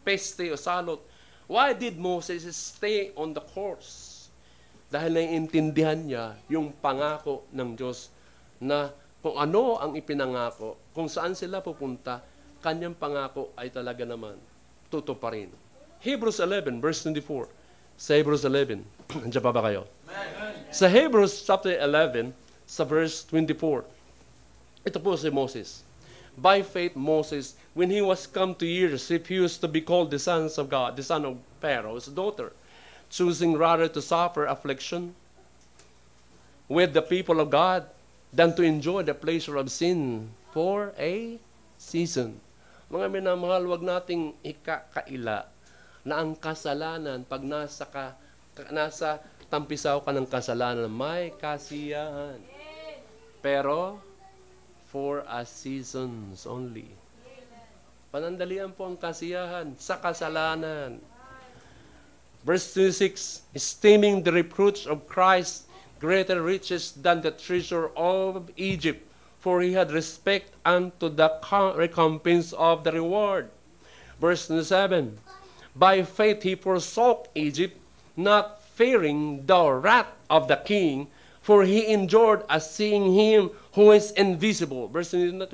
peste o salot, why did Moses stay on the course? Dahil naiintindihan niya yung pangako ng Diyos na kung ano ang ipinangako, kung saan sila pupunta, kanyang pangako ay talaga naman tutuparin. Hebrews 11, verse 24. Sa Hebrews 11, nandiyan pa ba kayo? Amen. Sa Hebrews chapter 11, sa verse 24, ito po si Moses. By faith, Moses, when he was come to years, refused to be called the sons of God, the son of Pharaoh's daughter, choosing rather to suffer affliction with the people of God than to enjoy the pleasure of sin for a season. Mga minamahal, wag nating ikakaila na ang kasalanan, pag nasa tampisaw ka ng kasalanan, may kasiyahan. Pero, for a seasons only. Panandalian po ang kasiyahan sa kasalanan. Verse 26, esteeming the reproach of Christ greater riches than the treasure of Egypt, for he had respect unto the recompense of the reward. Verse 27, by faith he forsook Egypt, not fearing the wrath of the king, for he endured as seeing him who is invisible. Verse 28,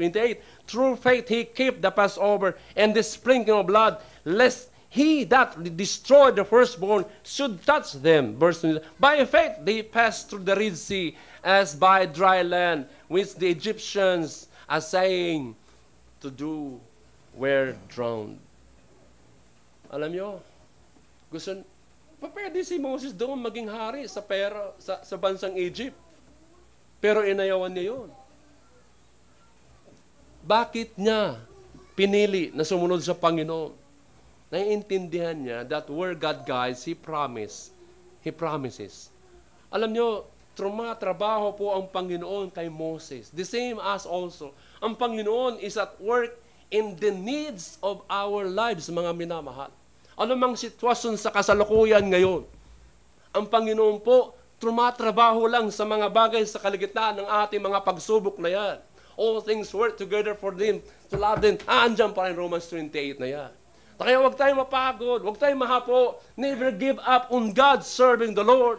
through faith he kept the Passover and the sprinkling of blood, lest he that destroyed the firstborn should touch them. Verse 29, by faith they passed through the Red Sea as by dry land, which the Egyptians, assaying to do, were drowned. Alam nyo, pwede si Moses doon maging hari sa bansang Egypt. Pero inayawan niya yun. Bakit niya pinili na sumunod sa Panginoon? Naiintindihan niya that where God guides, He promises. Alam nyo, trabaho po ang Panginoon kay Moses. The same as also, ang Panginoon is at work in the needs of our lives, mga minamahal. Ano mang sitwasyon sa kasalukuyan ngayon, ang Panginoon po, tumatrabaho lang sa mga bagay sa kaligitnaan ng ating mga pagsubok na yan. All things work together for them to love them. Andyan pa rin Romans 28 na yan. Kaya huwag tayong mapagod, huwag tayong mahapo. Never give up on God serving the Lord.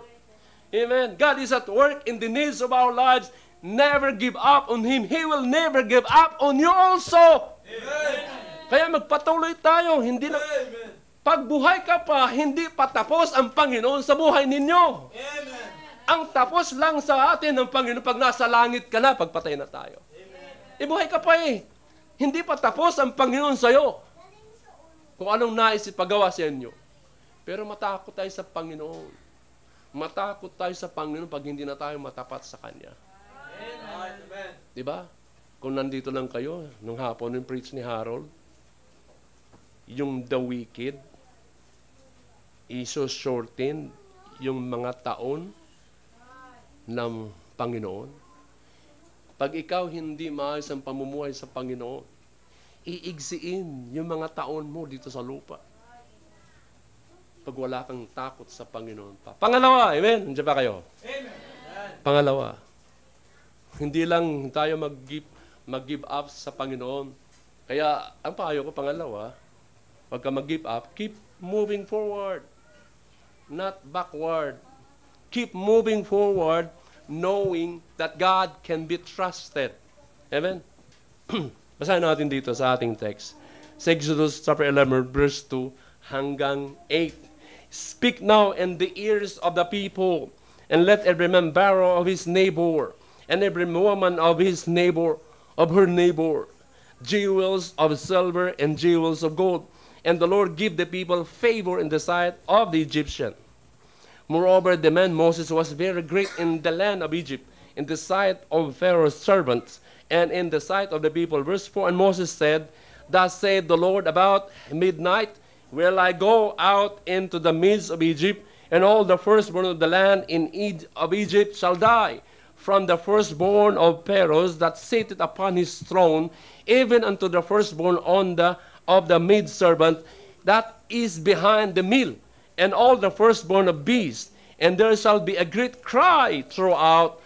Amen. God is at work in the needs of our lives. Never give up on Him. He will never give up on you also. Amen. Kaya magpatuloy tayo. Hindi na, pagbuhay ka pa, hindi pa tapos ang Panginoon sa buhay ninyo. Amen. Ang tapos lang sa atin ng Panginoon pag nasa langit ka na, pagpatay na tayo. Amen. Ibuhay ka pa eh. Hindi pa tapos ang Panginoon sa'yo. Kung anong nais ipagawa sa inyo. Pero matakot tayo sa Panginoon. Matakot tayo sa Panginoon pag hindi na tayo matapat sa Kanya. Amen. Diba? Kung nandito lang kayo, nung hapon yung preach ni Harold, yung the wicked, iso-shorten yung mga taon ng Panginoon. Pag ikaw hindi maayos ang pamumuhay sa Panginoon, iigsiin yung mga taon mo dito sa lupa. Pag wala kang takot sa Panginoon pa. Pangalawa, amen? Nandiyan ba kayo? Amen. Pangalawa, hindi lang tayo mag-give up sa Panginoon. Kaya, ang payo ko, pangalawa, huwag ka mag-give up, keep moving forward, not backward. Keep moving forward, knowing that God can be trusted. Amen? Basahin natin dito sa ating text. Sa Exodus chapter 11, verse 2 hanggang 8. Speak now in the ears of the people, and let every man borrow of his neighbor, and every woman of his neighbor, of her neighbor, jewels of silver and jewels of gold. And the Lord give the people favor in the sight of the Egyptian. Moreover, the man Moses was very great in the land of Egypt, in the sight of Pharaoh's servants, and in the sight of the people. Verse 4, and Moses said, Thus said the Lord, about midnight will I go out into the midst of Egypt, and all the firstborn of the land of Egypt shall die, from the firstborn of Pharaoh that sitteth upon his throne, even unto the firstborn of the maidservant that is behind the mill, and all the firstborn of beasts. And there shall be a great cry throughout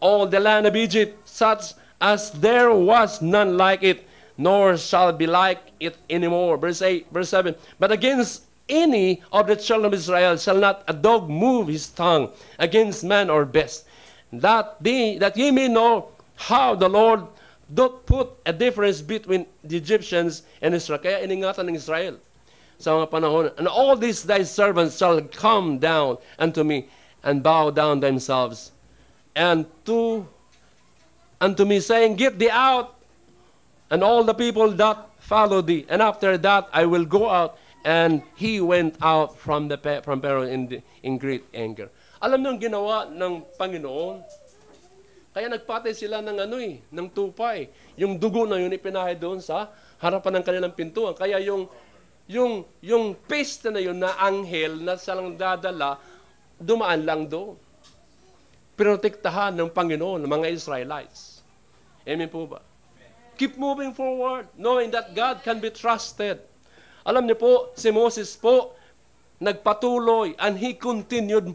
all the land of Egypt, such as there was none like it, nor shall be like it anymore. Verse 7. But against any of the children of Israel shall not a dog move his tongue against man or beast, that ye may know how the Lord doth put a difference between the Egyptians and Israel. Kaya iningatan ng Israel sa mga panahon. And all these thy servants shall come down unto me, and bow down themselves, and unto me, saying, Get thee out, and all the people that follow thee. And after that I will go out. And he went out from Pharaoh in great anger. Alam niyo ang ginawa ng Panginoon? Kaya nagpatay sila ng tupay. Yung dugo na yun ipinahid doon sa harapan ng kanilang pintuan. Kaya yung peste na yun na anghel na silang dadala, dumaan lang doon. Protektahan ng Panginoon ng mga Israelites. Amen po ba? Keep moving forward, knowing that God can be trusted. Alam niyo po, si Moses po, nagpatuloy, and he continued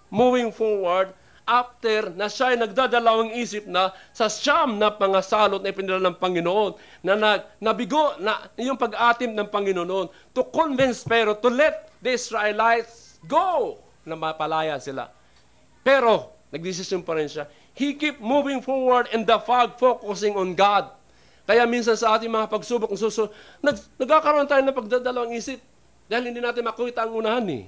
moving forward after na siya ay nagdadalawang isip na sa siyam na pangasalot na ipinadala ng Panginoon, na nabigo na yung pag-atim ng Panginoon to convince Pharaoh to let the Israelites go, na mapalaya sila. Pero, nagdesisyon pa rin siya. He keep moving forward in the fog, focusing on God. Kaya minsan sa ating mga pagsubok, nagkakaroon tayo ng pagdadalawang isip dahil hindi natin makita ang unahan eh.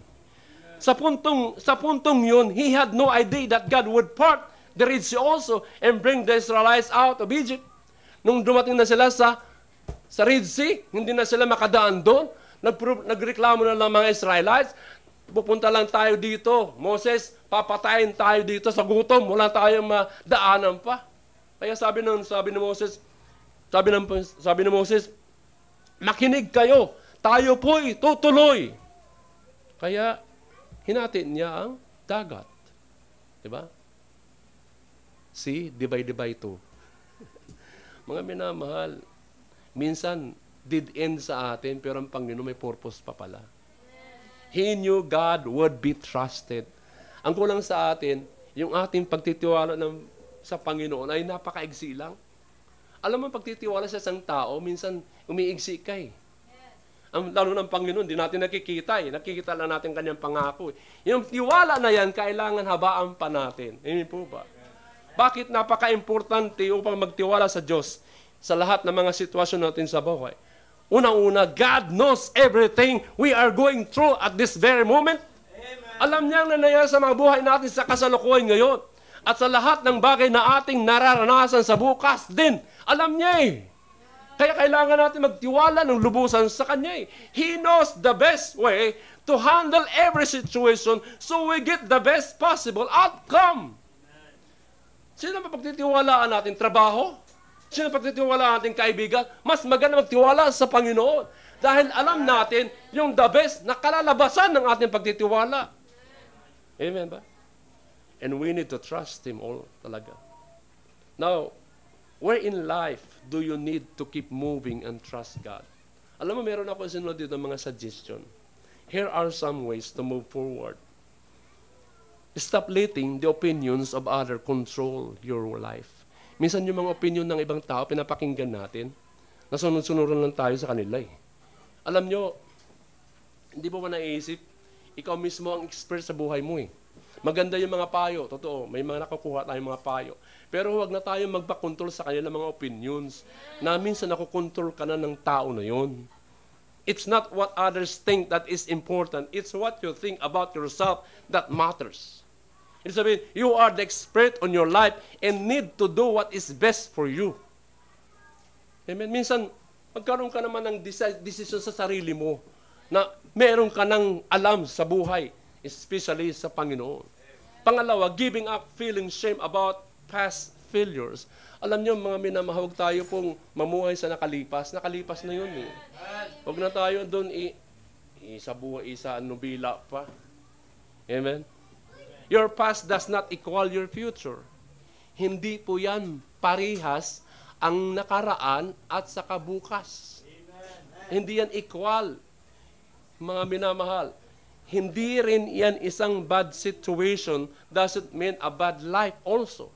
Sa puntong yun, he had no idea that God would part the Red Sea also and bring the Israelites out of Egypt. Nung dumating na sila sa Red Sea, hindi na sila makadaan doon. Nagreklamo na lang mga Israelites, pupunta lang tayo dito. Moses, papatayin tayo dito sa gutom. Wala tayong madaanan pa. Kaya sabi ni Moses, makinig kayo. Tayo po'y tutuloy. Kaya, hinatin niya ang dagat. Diba? See, divide to. Mga minamahal, minsan, did end sa atin, pero ang Panginoon may purpose pa pala. He knew God would be trusted. Ang kulang sa atin, yung ating pagtitiwala sa Panginoon ay napakaigsi lang. Alam mo, pagtitiwala sa isang tao, minsan umiigsi ka eh. Lalo ng Panginoon, di natin nakikita eh. Nakikita lang natin kanyang pangako eh. Yung tiwala na yan, kailangan habaan pa natin. Hindi po ba? Bakit napaka-importante upang magtiwala sa Diyos sa lahat ng mga sitwasyon natin sa buhay? Unang-una, God knows everything we are going through at this very moment. Alam niya ang nangyayari sa mga buhay natin sa kasalukuyan ngayon. At sa lahat ng bagay na ating nararanasan sa bukas din. Alam niya eh. Kaya kailangan natin magtiwala ng lubusan sa Kanya eh. He knows the best way to handle every situation so we get the best possible outcome. Sino ba pagtitiwalaan natin? Trabaho? Sino pagtitiwalaan natin kaibigan? Mas maganda magtiwala sa Panginoon. Dahil alam natin yung the best na kalalabasan ng ating pagtitiwala. Amen ba? And we need to trust Him all talaga. Now, where in life do you need to keep moving and trust God? Alam mo, meron ako sinunod dito mga suggestion. Here are some ways to move forward. Stop letting the opinions of others control your life. Minsan yung mga opinion ng ibang tao, pinapakinggan natin, nasunod-sunuran lang tayo sa kanila eh. Alam nyo, hindi mo ba naiisip, ikaw mismo ang expert sa buhay mo eh. Maganda yung mga payo, totoo, may mga nakukuha tayong mga payo. Pero huwag na tayo magpa-control sa kanila mga opinions na minsan nakukontrol ka na ng tao na yon. It's not what others think that is important. It's what you think about yourself that matters. Ibig sabihin, you are the expert on your life and need to do what is best for you. Amen? Minsan, magkaroon ka naman ng decision sa sarili mo na meron ka ng alam sa buhay, especially sa Panginoon. Pangalawa, giving up feeling shame about past failures. Alam niyo, mga minamahawag tayo pong mamuhay sa nakalipas. Nakalipas na yun eh. Huwag na tayo doon isa nubila pa. Amen? Your past does not equal your future. Hindi po yan parihas ang nakaraan at saka bukas. Hindi yan equal, mga minamahal. Hindi rin yan isang bad situation doesn't mean a bad life also.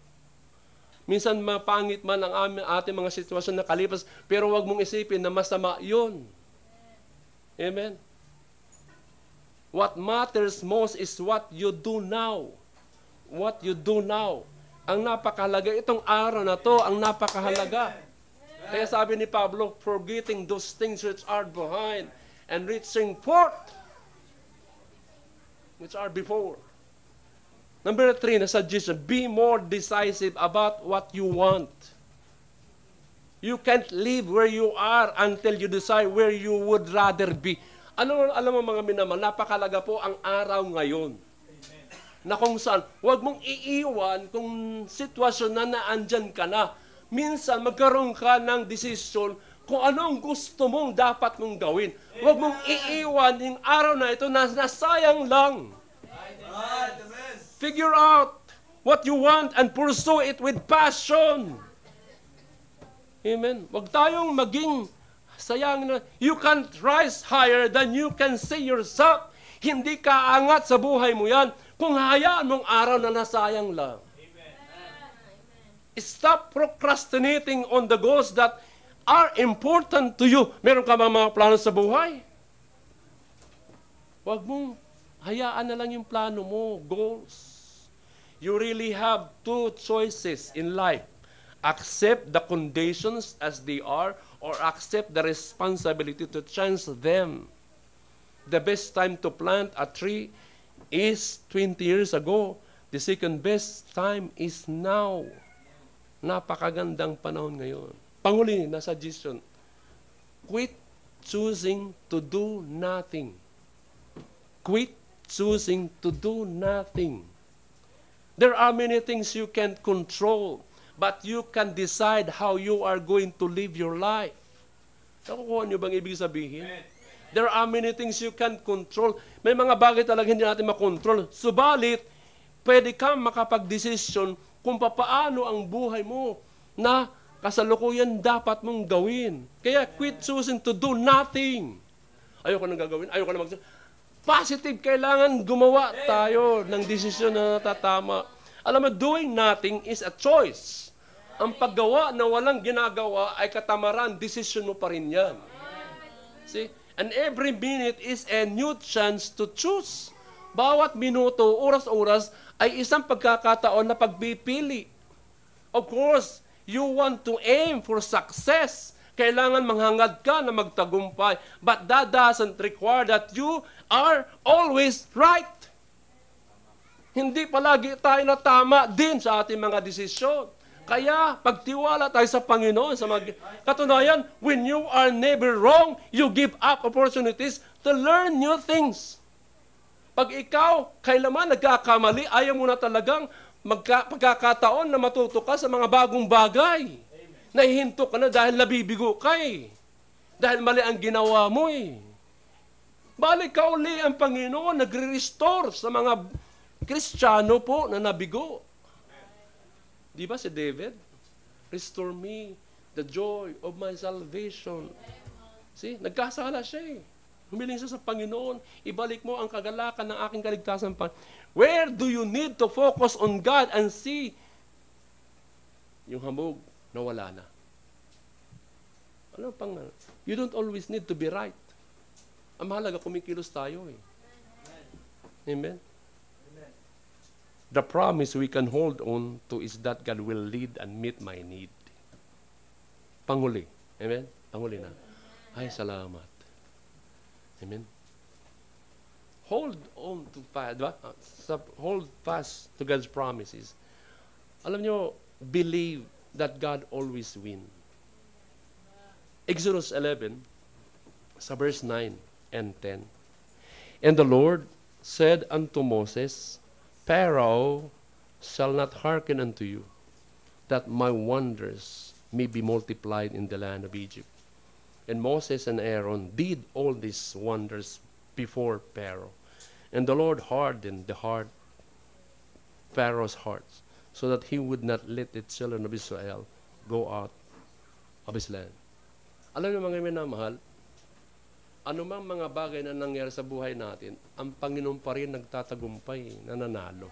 Minsan mapangit man ang ating mga sitwasyon na kalipas, pero wag mong isipin na masama yun. Amen? What matters most is what you do now. What you do now. Ang napakahalaga, itong araw na to, ang napakahalaga. Kaya sabi ni Pablo, forgetting those things which are behind and reaching forth which are before. Number 3 na suggestion, be more decisive about what you want. You can't live where you are until you decide where you would rather be. Alam mo mga minamahal, napakalaga po ang araw ngayon. Na kung saan, huwag mong iiwan kung sitwasyon na naandyan ka na. Minsan, magkaroon ka ng desisyon kung ano ang gusto mong dapat mong gawin. Huwag mong iiwan yung araw na ito na nasayang lang. Figure out what you want and pursue it with passion. Amen. Huwag tayong maging sayang na you can't rise higher than you can see yourself. Hindi ka angat sa buhay mo yan kung hayaan mong araw na nasayang lang. Stop procrastinating on the goals that are important to you. Meron ka ba mga plano sa buhay? Huwag mong hayaan na lang yung plano mo, goals. You really have two choices in life. Accept the conditions as they are or accept the responsibility to change them. The best time to plant a tree is 20 years ago. The second best time is now. Napakagandang panahon ngayon. Panghuli na suggestion, quit choosing to do nothing. Quit choosing to do nothing. There are many things you can't control, but you can decide how you are going to live your life. Nakukuha niyo bang ibig sabihin? There are many things you can't control. May mga bagay talaga hindi natin makontrol. Subalit, pwede kang makapag-desisyon kung paano ang buhay mo na kasalukuyan dapat mong gawin. Kaya quit choosing to do nothing. Ayoko nang gagawin, ayoko na positive, kailangan gumawa tayo ng desisyon na natatama. Alam mo, doing nothing is a choice. Ang paggawa na walang ginagawa ay katamaran, desisyon mo pa rin yan. See? And every minute is a new chance to choose. Bawat minuto, oras-oras, ay isang pagkakataon na pagpipili. Of course, you want to aim for success. Kailangan manghangad ka na magtagumpay. But that doesn't require that you are always right. Hindi palagi tayo na tama din sa ating mga desisyon. Kaya, pagtiwala tayo sa Panginoon, sa katunayan, when you are never wrong, you give up opportunities to learn new things. Pag ikaw, kailaman nagkakamali, ayaw mo na talagang pagkakataon na matuto ka sa mga bagong bagay. Nahihinto ka na dahil nabibigo ka eh. Dahil mali ang ginawa mo eh. Balik ka uli ang Panginoon, nagre-restore sa mga Kristiyano po na nabigo. Di ba si David? Restore me the joy of my salvation. See, nagkasala siya eh. Humiling siya sa Panginoon, ibalik mo ang kagalakan ng aking kaligtasan. Where do you need to focus on God and see yung hamog na wala na? Ano pang, you don't always need to be right. Ang mahalaga, kumikilos tayo eh. Amen? The promise we can hold on to is that God will lead and meet my need. Panguli. Amen? Panguli na. Ay, salamat. Amen? Hold on to fast, diba? Hold fast to God's promises. Alam nyo, believe that God always wins. Exodus 11, sa verse 9 and 10. And the Lord said unto Moses, Pharaoh shall not hearken unto you, that my wonders may be multiplied in the land of Egypt. And Moses and Aaron did all these wonders before Pharaoh. And the Lord hardened the heart, Pharaoh's heart, so that he would not let the children of Israel go out of his land. Alam niyo mga minamahal, anumang mga bagay na nangyari sa buhay natin, ang Panginoon pa rin nagtatagumpay, nananalo.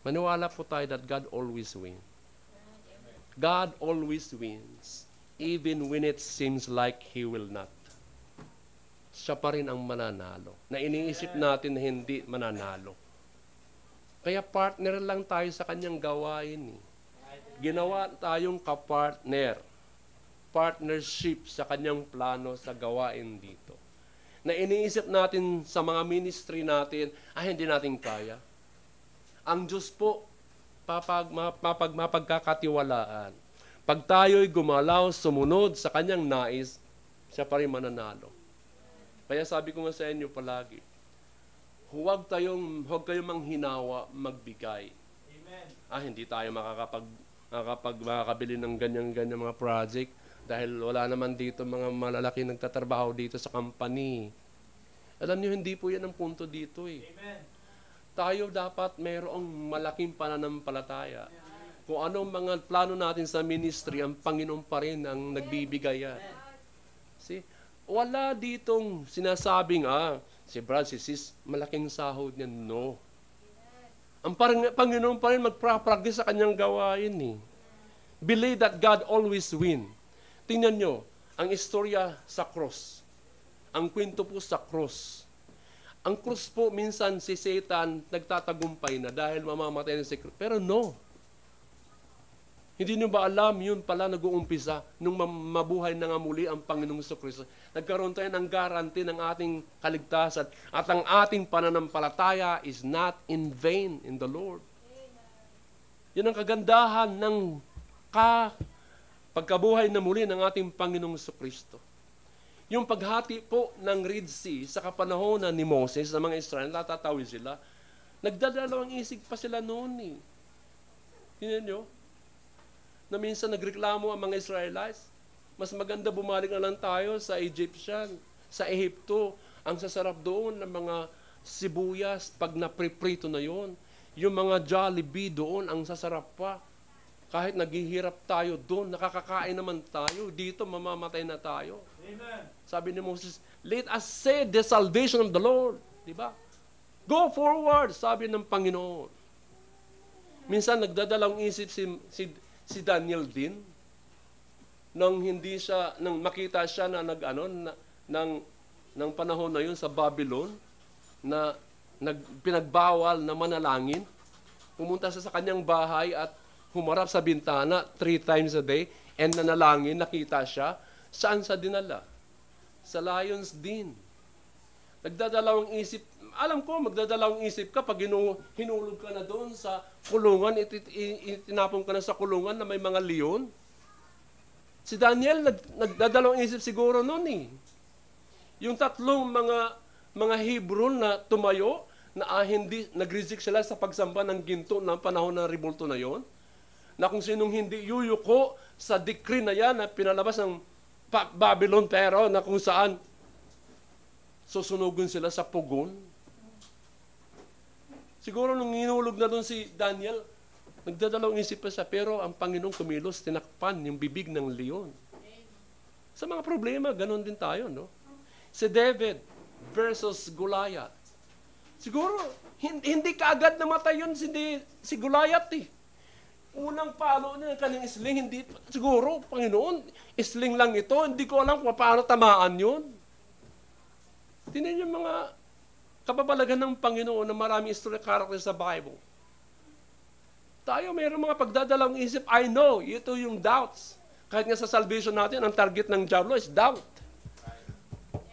Maniwala po tayo that God always wins. God always wins, even when it seems like He will not. Siya pa rin ang mananalo, na iniisip natin na hindi mananalo. Kaya partner lang tayo sa kanyang gawain. Ginawa tayong kapartner. Partnership sa kanyang plano sa gawain dito. Na iniisip natin sa mga ministry natin, hindi natin kaya. Ang Diyos po, mapagkakatiwalaan. Pag tayo'y gumalaw, sumunod sa kanyang nais, siya pa rin mananalo. Kaya sabi ko nga sa inyo palagi, huwag kayong manghinawa, magbigay. Amen. Hindi tayo makakabili ng ganyan-ganyan mga project. Dahil wala naman dito mga malalaki nagtatrabaho dito sa company. Alam niyo, hindi po yan ang punto dito eh. Amen. Tayo dapat mayroong malaking pananampalataya. Kung anong mga plano natin sa ministry, ang Panginoon pa rin ang nagbibigay yan. See? Wala ditong sinasabing, si Brad, si Sis, malaking sahod niya. No. Ang Panginoon pa rin magpractice sa kanyang gawain eh. Believe that God always wins. Tingnan nyo, ang istorya sa cross. Ang kwento po sa cross. Ang cross po, minsan si Satan nagtatagumpay na dahil mamamatay na si Kristo. Pero no. Hindi nyo ba alam, yun pala nag-uumpisa nung mabuhay na nga muli ang Panginoong Kristo. Nagkaroon tayo ng guarantee ng ating kaligtasan at ang ating pananampalataya is not in vain in the Lord. Yan ang kagandahan ng pagkabuhay na muli ng ating Panginoong Kristo. Yung paghati po ng Red Sea sa kapanahonan ni Moses sa mga Israel, natatawid sila, nagdadalawang isig pa sila noon eh. Tingnan nyo, na minsan nagreklamo ang mga Israelites, mas maganda bumalik na lang tayo sa Egyptian, sa Ehipto. Ang sasarap doon ng mga sibuyas, pag napriprito na yon, yung mga Jollibee doon, ang sasarap pa. Kahit naghihirap tayo doon, nakakakain naman tayo, dito mamamatay na tayo. Amen. Sabi ni Moses, let us say the salvation of the Lord. Diba? Go forward, sabi ng Panginoon. Minsan nagdadalawang isip si Daniel din, nang makita siya na ng panahon na yun sa Babylon na pinagbawal na manalangin. Pumunta siya sa kanyang bahay at humarap sa bintana 3 times a day and nanalangin, nakita siya. Saan sa dinala? Sa Lion's Den. Nagdadalawang isip, alam ko, magdadalawang isip ka pag hinulog ka na doon sa kulungan, itinapon ka na sa kulungan na may mga leon. Si Daniel, nagdadalawang isip siguro noon eh. Yung tatlong mga Hebrew na tumayo, na hindi nag-reject sila sa pagsamba ng ginto ng panahon ng rebulto na yon, na kung sinong hindi yuyuko sa decree na yan na pinalabas ng Babylon, pero na kung saan susunugin sila sa pugon. Siguro nung hinulog na doon si Daniel, nagdadalawang isip pa siya, pero ang Panginoong kumilos, tinakpan yung bibig ng leon. Sa mga problema, ganun din tayo, no? Si David versus Goliath. Siguro, hindi kaagad namatay yun si Goliath eh. Unang palo niya ng kanyang isling, hindi, siguro, Panginoon, isling lang ito, hindi ko alam kung paano tamaan yun. Tingnan yung mga kababalagan ng Panginoon na maraming historic character sa Bible. Tayo mayroong mga pagdadalawang isip, I know, ito yung doubts. Kahit nga sa salvation natin, ang target ng diablo is doubt.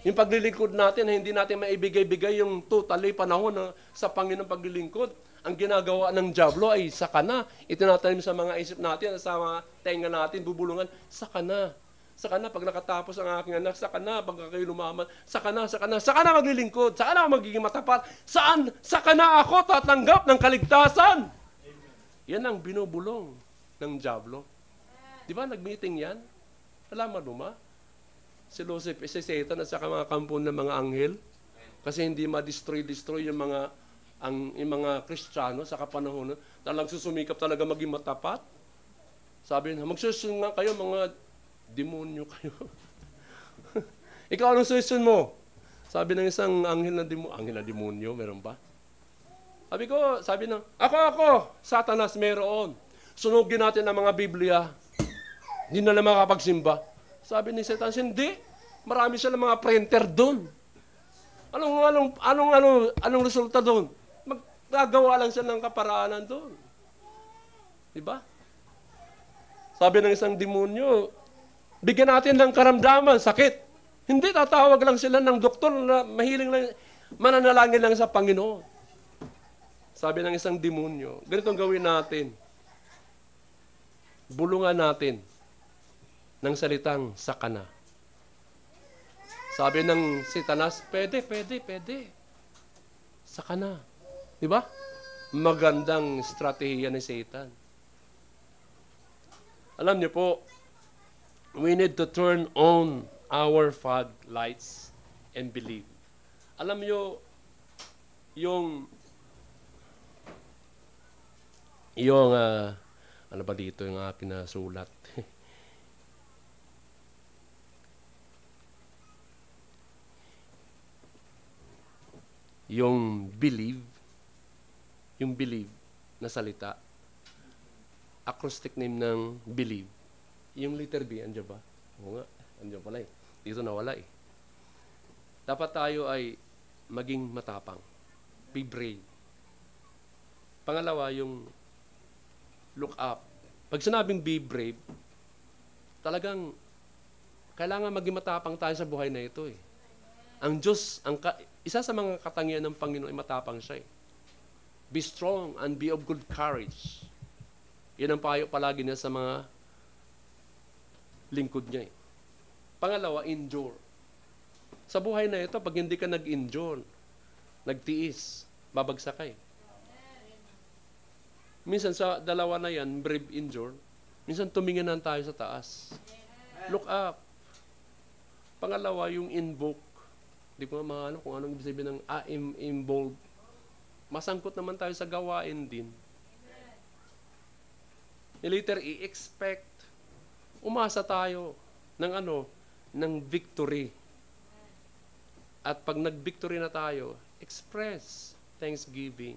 Yung paglilingkod natin, hindi natin maibigay-bigay yung totally panahon na sa Panginoong paglilingkod. Ang ginagawa ng diablo ay saka na. Itinatanim sa mga isip natin, sa mga tenga natin, bubulungan, saka na. Saka na, pag nakatapos ang aking anak, saka na, pag kayo lumaman, saka na maglilingkod, saka na magiging matapat, saka na ako tatanggap ng kaligtasan. Yan ang binubulong ng diablo. Di ba, nag-meeting yan? Alam mo ba? Si Lucifer, si Satan at saka mga kampon ng mga anghel. Kasi hindi ma-destroy yung mga Kristiyano sa kapanahon na talagang susumikap talaga maging matapat. Sabi na, magsusunod kayo mga demonyo kayo. Ikaw, anong susunod mo? Sabi ng isang anghel na demonyo, meron ba? Sabi ng, ako, Satanas meron. Sunugin natin ang mga Biblia. Hindi na lang makapagsimba. Sabi ni Satanas, hindi. Marami sila mga printer doon. Anong resulta doon? Magagawa lang siya ng kaparaanan doon. Diba? Sabi ng isang demonyo, bigyan natin ng karamdaman, sakit. Hindi, tatawag lang sila ng doktor na mahiling lang, mananalangin lang sa Panginoon. Sabi ng isang demonyo, ganitong gawin natin. Bulungan natin ng salitang sakana. Sabi ng Satanas, pwede. Sakana. Diba? Magandang strategiya ni Satan. Alam niyo po, we need to turn on our fog lights and believe. Alam niyo, yung ano ba dito yung pinasulat? yung believe na salita, acrostic name ng believe. Yung letter B, andyan ba? Oo nga, andyan pala eh. Dito nawala eh. Dapat tayo ay maging matapang. Be brave. Pangalawa, yung look up. Pag sinabing be brave, talagang kailangan maging matapang tayo sa buhay na ito eh. Ang Diyos, isa sa mga katangian ng Panginoon ay matapang siya eh. Be strong and be of good courage. Yan ang payo palagi niya sa mga lingkod niya eh. Pangalawa, endure. Sa buhay na ito, pag hindi ka nag-endure, nagtiis, babagsak ka eh. Minsan sa dalawa na yan, brave, endure, minsan tuminginan tayo sa taas. Look up. Pangalawa, yung invoke. Hindi ko maano kung anong ibig sabihin ng involve. Masangkot naman tayo sa gawain din. Later, i-expect. Umasa tayo ng victory. At pag nag-victory na tayo, express thanksgiving.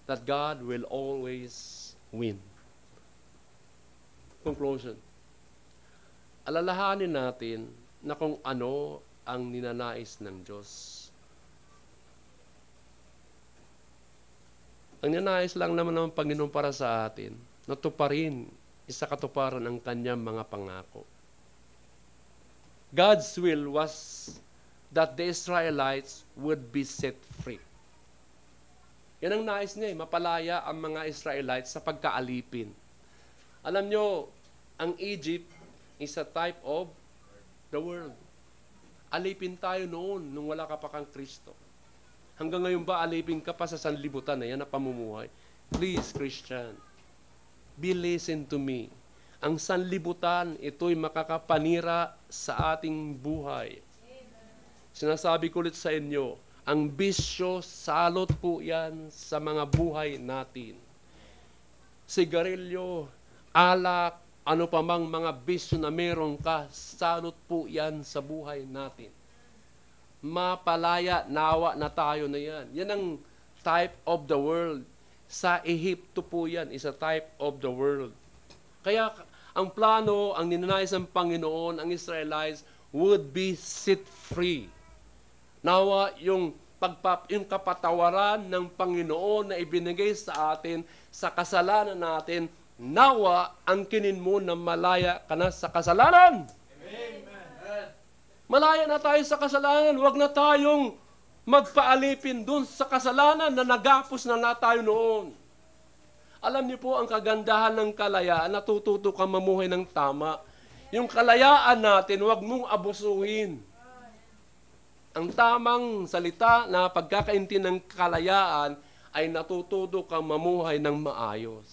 That God will always win. Conclusion. Alalahanin natin na kung ano ang ninanais ng Diyos. Ang ninanais lang naman ng Panginoon para sa atin, natuparin, isa katuparan ang kanyang mga pangako. God's will was that the Israelites would be set free. Yan ang nais niya, mapalaya ang mga Israelites sa pagkaalipin. Alam nyo, ang Egypt is a type of the world. Alipin tayo noon nung wala ka pa kang Kristo. Hanggang ngayon ba alipin ka pa sa sanlibutan na yan na pamumuhay? Please, Christian, listen to me. Ang sanlibutan, ito'y makakapanira sa ating buhay. Sinasabi ko ulit sa inyo, ang bisyo, salot po yan sa mga buhay natin. Sigarilyo, alak, ano pa mang mga bisyo na meron ka, salot po yan sa buhay natin. Mapalaya, nawa na tayo na yan. Yan ang type of the world. Sa Ehipto po yan, is a type of the world. Kaya ang plano, ang ninanais ng Panginoon, ang Israelites would be set free. Nawa yung kapatawaran ng Panginoon na ibinigay sa atin sa kasalanan natin, nawa ang kinin mo na malaya ka na sa kasalanan. Amen. Malaya na tayo sa kasalanan. Huwag na tayong magpaalipin dun sa kasalanan na nagapos na tayo noon. Alam niyo po ang kagandahan ng kalayaan, natututo kang mamuhay ng tama. Yung kalayaan natin, huwag mong abusuhin. Ang tamang salita na pagkakainti ng kalayaan ay natututo kang mamuhay ng maayos.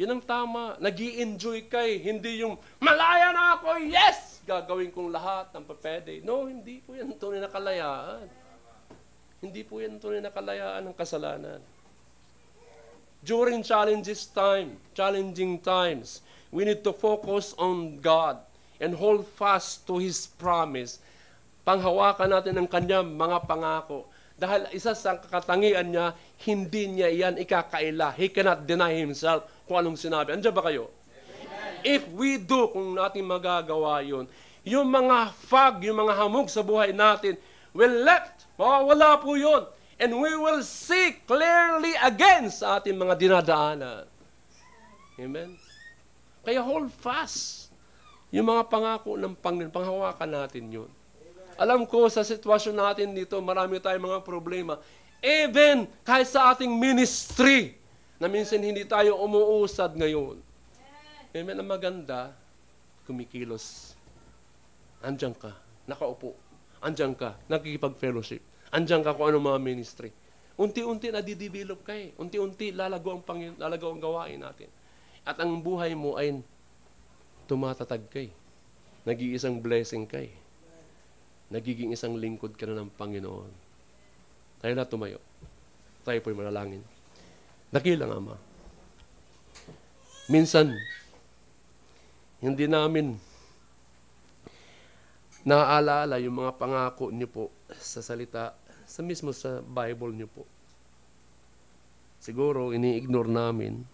Yan ang tama. Nag-i-enjoy kay. Hindi yung, malaya na ako, yes! Gagawin kong lahat ng papede. No, hindi po yan tunay na kalayaan. Hindi po yan tunay na kalayaan ng kasalanan. During challenging times, we need to focus on God and hold fast to His promise. Panghawakan natin ang kanyang mga pangako. Dahil isa sa katangian niya, hindi niya iyan ikakaila. He cannot deny himself kung anong sinabi. Andiyan ba kayo? Amen. If we do, kung natin magagawa yun, yung mga fog, yung mga hamog sa buhay natin, will mawawala po yun. And we will see clearly again sa ating mga dinadaanan. Amen? Kaya hold fast. Yung mga pangako ng Panginoon, panghawakan natin yun. Alam ko sa sitwasyon natin dito, marami tayong mga problema. Even kahit sa ating ministry, na minsan hindi tayo umuusad ngayon. Amen. Ang maganda, kumikilos. Andiyan ka, nakaupo. Andiyan ka, nakikipag-fellowship. Andiyan ka kung ano mga ministry. Unti-unti nadidevelop ka eh. Unti-unti lalago ang gawain natin. At ang buhay mo ay tumatatag ka eh. Nag-iisang blessing ka eh. Nagiging isang lingkod ka na ng Panginoon. Tayo na tumayo. Tayo po'y manalangin. Dakilang Ama. Minsan, hindi namin naaalala yung mga pangako niyo po sa salita, sa mismo sa Bible niyo po. Siguro, ini-ignore namin.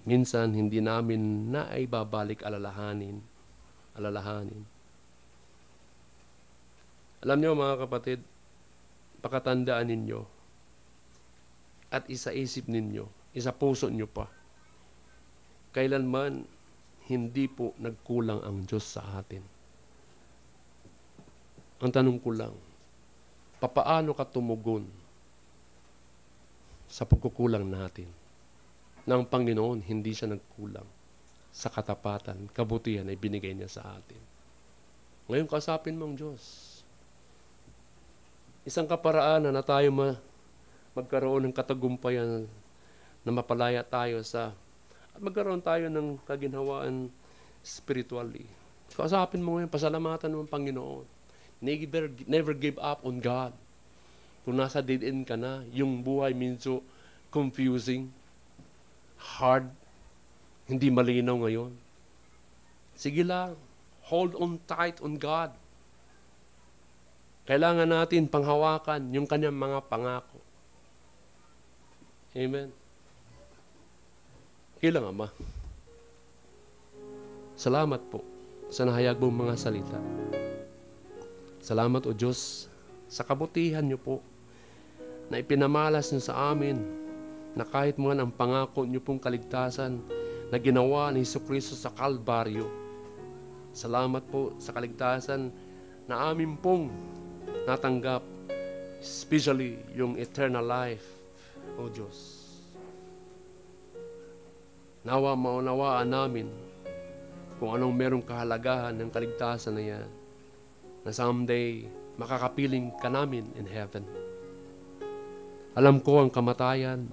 Minsan, hindi namin naibabalik alalahanin. Alam niyo mga kapatid, pakatandaan ninyo at isaisip ninyo, isa puso niyo pa, kailanman hindi po nagkulang ang Diyos sa atin. Ang tanong ko lang, papaano ka tumugon sa pagkukulang natin? Ng Panginoon, hindi siya nagkulang sa katapatan, kabutihan ay binigay niya sa atin. Ngayon, kausapin mo ang Diyos. Isang kaparaan na tayo magkaroon ng katagumpayan na mapalaya tayo at magkaroon tayo ng kaginhawaan spiritually. Kausapin mo ngayon, pasalamatan mo ang Panginoon. Never give up on God. Kung nasa dead end ka na, yung buhay medyo confusing, hard, hindi malinaw ngayon. Sige lang, hold on tight on God. Kailangan natin panghawakan yung kanyang mga pangako. Amen. Kailang Ama, salamat po sa nahayag mong mga salita. Salamat o Diyos sa kabutihan niyo po na ipinamalas niyo sa amin na kahit man ang pangako niyo pong kaligtasan na ginawa ni Jesucristo sa Kalbaryo. Salamat po sa kaligtasan na amin pong natanggap, especially yung eternal life, O Diyos. Nawa maunawaan namin kung anong merong kahalagahan ng kaligtasan na yan, na someday makakapiling ka namin in heaven. Alam ko ang kamatayan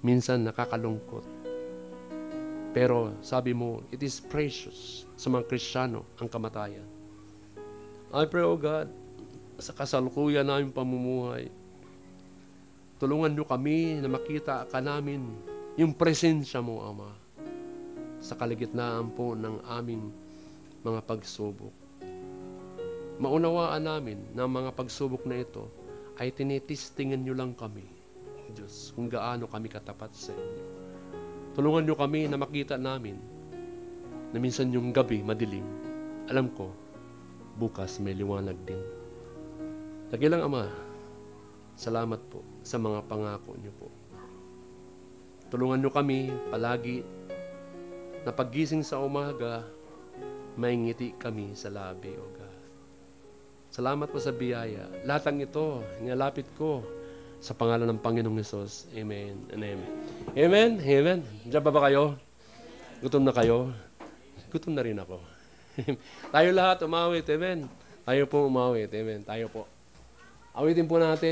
minsan nakakalungkot. Pero sabi mo, it is precious sa mga Kristiyano ang kamatayan. I pray, O God, sa kasalukuyan namin pamumuhay, tulungan niyo kami na makita ka namin yung presensya mo, Ama, sa kaligitnaan po ng aming mga pagsubok. Maunawaan namin na mga pagsubok na ito ay tinitistingan niyo lang kami, Diyos, kung gaano kami katapat sa inyo. Tulungan niyo kami na makita namin na minsan yung gabi madilim. Alam ko, bukas may liwanag din. Dakilang Ama, salamat po sa mga pangako niyo po. Tulungan niyo kami palagi na paggising sa umaga, may ngiti kami sa labi, O God. Salamat po sa biyaya. Lahat ng ito, nilapit ko sa pangalan ng Panginoong Hesus. Amen and amen. Amen, amen. Diyan ba kayo? Gutom na kayo? Gutom na rin ako. Tayo lahat umawit, amen. Tayo po umawit, amen. Tayo po. Awitin po natin.